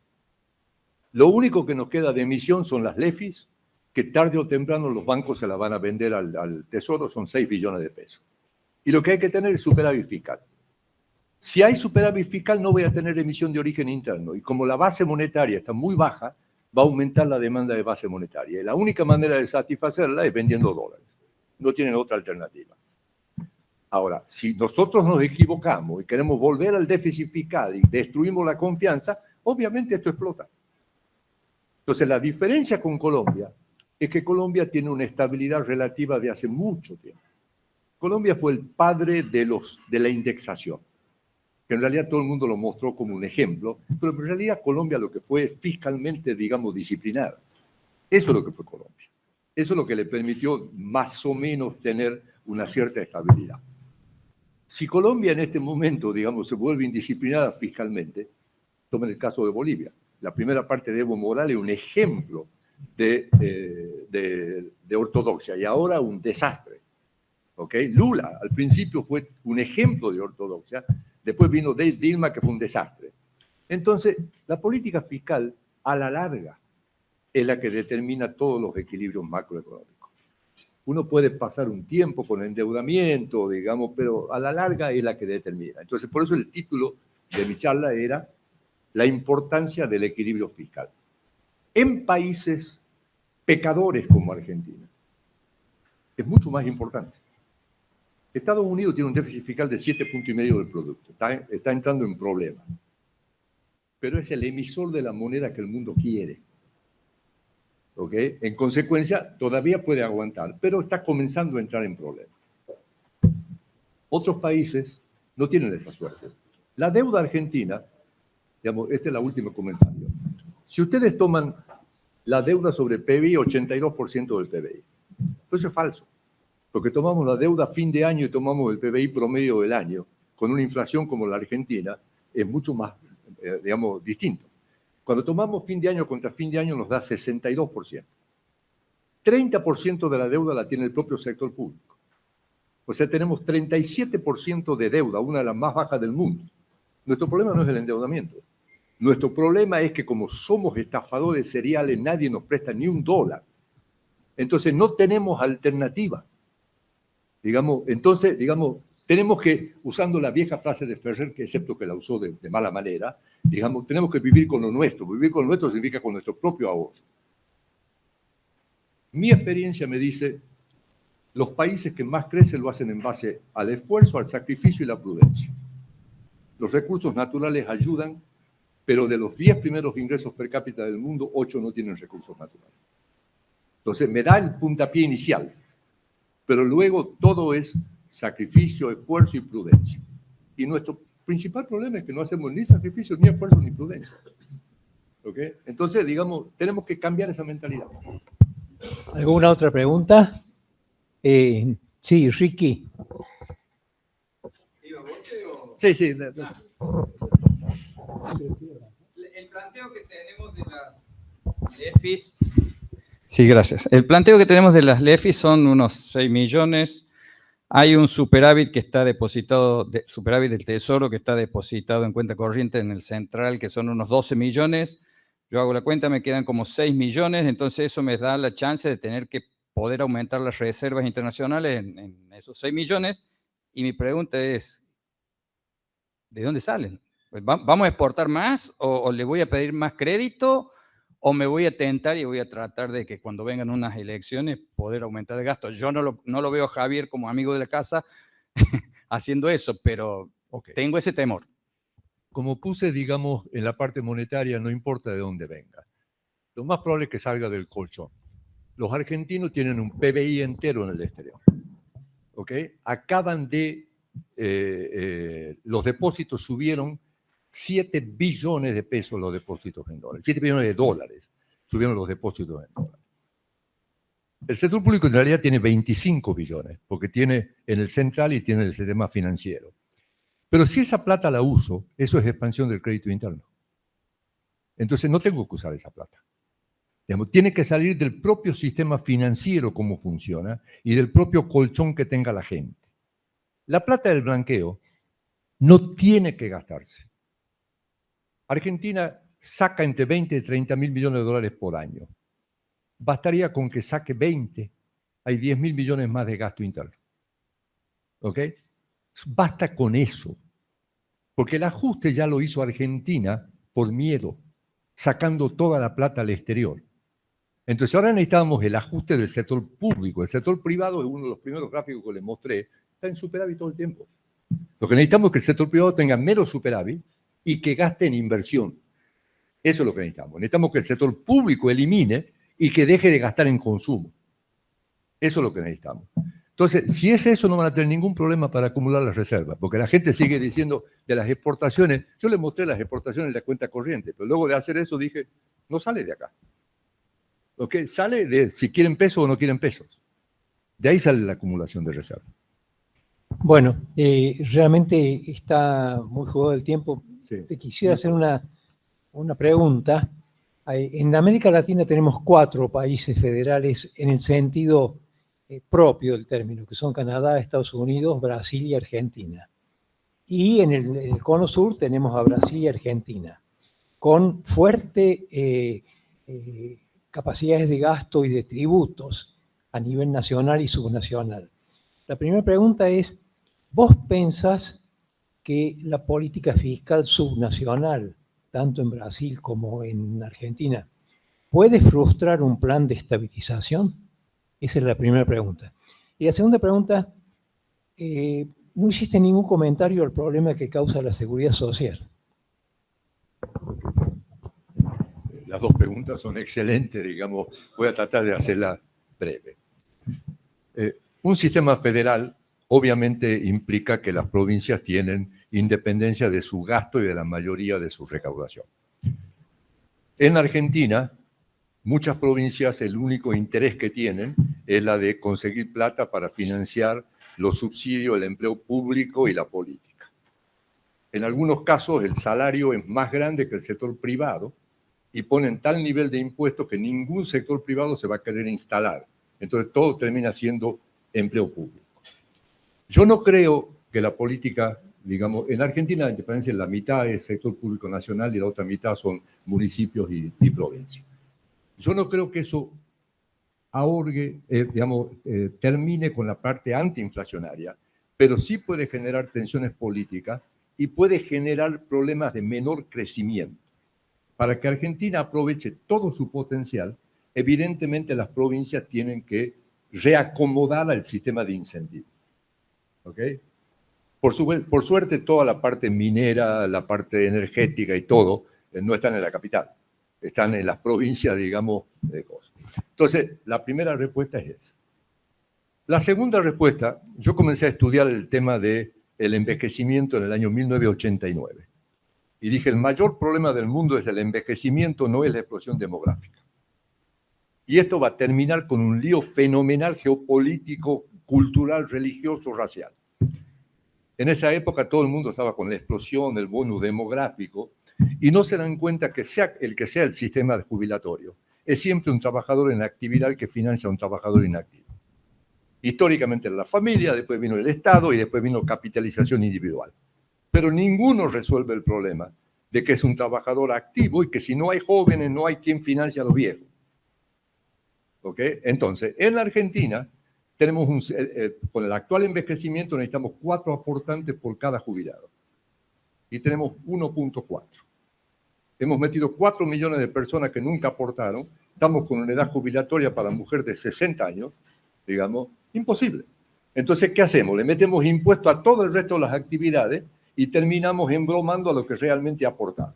Lo único que nos queda de emisión son las LEFIs, que tarde o temprano los bancos se las van a vender al Tesoro, son 6 billones de pesos. Y lo que hay que tener es superávit fiscal. Si hay superávit fiscal, no voy a tener emisión de origen interno. Y como la base monetaria está muy baja, va a aumentar la demanda de base monetaria. Y la única manera de satisfacerla es vendiendo dólares. No tienen otra alternativa. Ahora, si nosotros nos equivocamos y queremos volver al déficit fiscal y destruimos la confianza, obviamente esto explota. Entonces, la diferencia con Colombia es que Colombia tiene una estabilidad relativa de hace mucho tiempo. Colombia fue el padre de la indexación, que en realidad todo el mundo lo mostró como un ejemplo, pero en realidad Colombia lo que fue es fiscalmente, digamos, disciplinada. Eso es lo que fue Colombia. Eso es lo que le permitió más o menos tener una cierta estabilidad. Si Colombia en este momento, digamos, se vuelve indisciplinada fiscalmente, tomen el caso de Bolivia. La primera parte de Evo Morales, un ejemplo de ortodoxia, y ahora un desastre. ¿Okay? Lula, al principio fue un ejemplo de ortodoxia, después vino Dilma, que fue un desastre. Entonces, la política fiscal, a la larga, es la que determina todos los equilibrios macroeconómicos. Uno puede pasar un tiempo con endeudamiento, digamos, pero a la larga es la que determina. Entonces, por eso el título de mi charla era la importancia del equilibrio fiscal. En países pecadores como Argentina, es mucho más importante. Estados Unidos tiene un déficit fiscal de 7,5 puntos del producto. Está entrando en problemas. Pero es el emisor de la moneda que el mundo quiere. ¿Okay? En consecuencia, todavía puede aguantar, pero está comenzando a entrar en problemas. Otros países no tienen esa suerte. La deuda argentina, digamos, este es el último comentario. Si ustedes toman la deuda sobre PBI, 82% del PBI. Eso es falso, porque tomamos la deuda a fin de año y tomamos el PBI promedio del año, con una inflación como la Argentina, es mucho más, digamos, distinto. Cuando tomamos fin de año contra fin de año nos da 62%. 30% de la deuda la tiene el propio sector público. O sea, tenemos 37% de deuda, una de las más bajas del mundo. Nuestro problema no es el endeudamiento. Nuestro problema es que como somos estafadores seriales, nadie nos presta ni $1. Entonces no tenemos alternativa. Entonces, tenemos que, usando la vieja frase de Ferrer, que excepto que la usó de mala manera, tenemos que vivir con lo nuestro. Vivir con lo nuestro significa con nuestro propio ahorro. Mi experiencia me dice, los países que más crecen lo hacen en base al esfuerzo, al sacrificio y la prudencia. Los recursos naturales ayudan, pero de los 10 primeros ingresos per cápita del mundo, 8 no tienen recursos naturales. Entonces, me da el puntapié inicial, pero luego todo es sacrificio, esfuerzo y prudencia. Y nuestro principal problema es que no hacemos ni sacrificio, ni esfuerzo, ni prudencia. ¿Okay? Entonces, tenemos que cambiar esa mentalidad. ¿Alguna otra pregunta? Sí, Ricky. Sí. El planteo que tenemos de las LEFIs. Sí, gracias. El planteo que tenemos de las LEFIs son unos 6 millones Hay un superávit que está depositado, superávit del Tesoro que está depositado en cuenta corriente en el central, que son unos 12 millones. Yo hago la cuenta, me quedan como 6 millones, entonces eso me da la chance de tener que poder aumentar las reservas internacionales en esos 6 millones. Y mi pregunta es, ¿de dónde salen? ¿Vamos a exportar más o le voy a pedir más crédito o me voy a tentar y voy a tratar de que cuando vengan unas elecciones poder aumentar el gasto? Yo no lo veo a Javier como amigo de la casa haciendo eso, pero tengo ese temor. Como puse, digamos, en la parte monetaria, no importa de dónde venga. Lo más probable es que salga del colchón. Los argentinos tienen un PBI entero en el exterior. ¿Ok? Acaban de... los depósitos subieron 7 billones de pesos los depósitos en dólares. 7 billones de dólares subieron los depósitos en dólares. El sector público en realidad tiene 25 billones, porque tiene en el central y tiene el sistema financiero. Pero si esa plata la uso, eso es expansión del crédito interno. Entonces no tengo que usar esa plata. Digamos, tiene que salir del propio sistema financiero cómo funciona y del propio colchón que tenga la gente. La plata del blanqueo no tiene que gastarse. Argentina saca entre 20 y 30 mil millones de dólares por año. Bastaría con que saque 20. Hay 10 mil millones más de gasto interno. ¿Ok? Basta con eso. Porque el ajuste ya lo hizo Argentina por miedo, sacando toda la plata al exterior. Entonces ahora necesitamos el ajuste del sector público. El sector privado, es uno de los primeros gráficos que les mostré, está en superávit todo el tiempo. Lo que necesitamos es que el sector privado tenga menos superávit y que gaste en inversión. Eso es lo que necesitamos. Necesitamos que el sector público elimine y que deje de gastar en consumo. Eso es lo que necesitamos. Entonces, si es eso, no van a tener ningún problema para acumular las reservas, porque la gente sigue diciendo de las exportaciones. Yo les mostré las exportaciones de la cuenta corriente, pero luego de hacer eso dije, no sale de acá. ¿Ok? Sale de si quieren pesos o no quieren pesos. De ahí sale la acumulación de reservas. Bueno, realmente está muy jugado el tiempo. Sí. Te quisiera hacer una pregunta. En América Latina tenemos 4 países federales en el sentido propio del término, que son Canadá, Estados Unidos, Brasil y Argentina. Y en el cono sur tenemos a Brasil y Argentina, con fuerte capacidades de gasto y de tributos a nivel nacional y subnacional. La primera pregunta es, ¿vos pensás que la política fiscal subnacional, tanto en Brasil como en Argentina, puede frustrar un plan de estabilización? Esa es la primera pregunta. Y la segunda pregunta, no hiciste ningún comentario al problema que causa la seguridad social. Las dos preguntas son excelentes, digamos. Voy a tratar de hacerla breve. Un sistema federal obviamente implica que las provincias tienen independencia de su gasto y de la mayoría de su recaudación. En Argentina, muchas provincias, el único interés que tienen es la de conseguir plata para financiar los subsidios, el empleo público y la política. En algunos casos, el salario es más grande que el sector privado y ponen tal nivel de impuestos que ningún sector privado se va a querer instalar. Entonces, todo termina siendo empleo público. Yo no creo que la política, digamos, en Argentina, en diferencia, la mitad es sector público nacional y la otra mitad son municipios y provincias. Yo no creo que eso ahorgue, termine con la parte antiinflacionaria, pero sí puede generar tensiones políticas y puede generar problemas de menor crecimiento. Para que Argentina aproveche todo su potencial, evidentemente las provincias tienen que reacomodar al sistema de incentivos. ¿Ok? Por suerte, toda la parte minera, la parte energética y todo, no están en la capital. Están en las provincias, digamos, de cosas. Entonces, la primera respuesta es esa. La segunda respuesta, yo comencé a estudiar el tema del envejecimiento en el año 1989. Y dije, el mayor problema del mundo es el envejecimiento, no es la explosión demográfica. Y esto va a terminar con un lío fenomenal geopolítico, cultural, religioso, racial. En esa época todo el mundo estaba con la explosión, el bonus demográfico, y no se dan cuenta que sea el sistema jubilatorio, es siempre un trabajador en actividad que financia a un trabajador inactivo. Históricamente era la familia, después vino el Estado y después vino capitalización individual. Pero ninguno resuelve el problema de que es un trabajador activo y que si no hay jóvenes, no hay quien financie a los viejos. ¿Ok? Entonces, en la Argentina, tenemos con el actual envejecimiento necesitamos 4 aportantes por cada jubilado. Y tenemos 1.4. Hemos metido 4 millones de personas que nunca aportaron. Estamos con una edad jubilatoria para mujer de 60 años, digamos, imposible. Entonces, ¿qué hacemos? Le metemos impuesto a todo el resto de las actividades y terminamos embromando a lo que realmente aportamos.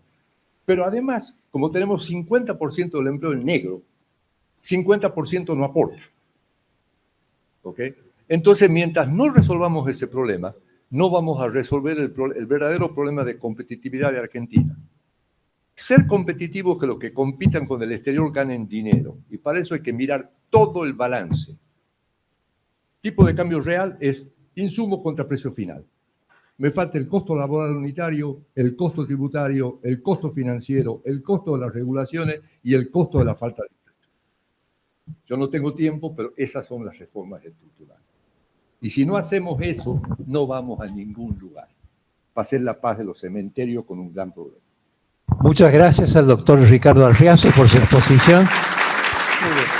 Pero además, como tenemos 50% del empleo en negro, 50% no aporta. ¿Ok? Entonces, mientras no resolvamos ese problema, no vamos a resolver el verdadero problema de competitividad de Argentina. Ser competitivos, que los que compitan con el exterior ganen dinero. Y para eso hay que mirar todo el balance. Tipo de cambio real es insumo contra precio final. Me falta el costo laboral unitario, el costo tributario, el costo financiero, el costo de las regulaciones y el costo de la falta de ingresos. Yo no tengo tiempo, pero esas son las reformas estructurales. Y si no hacemos eso, no vamos a ningún lugar. Va a ser la paz de los cementerios con un gran problema. Muchas gracias al doctor Ricardo Arriazu por su exposición. Muy bien.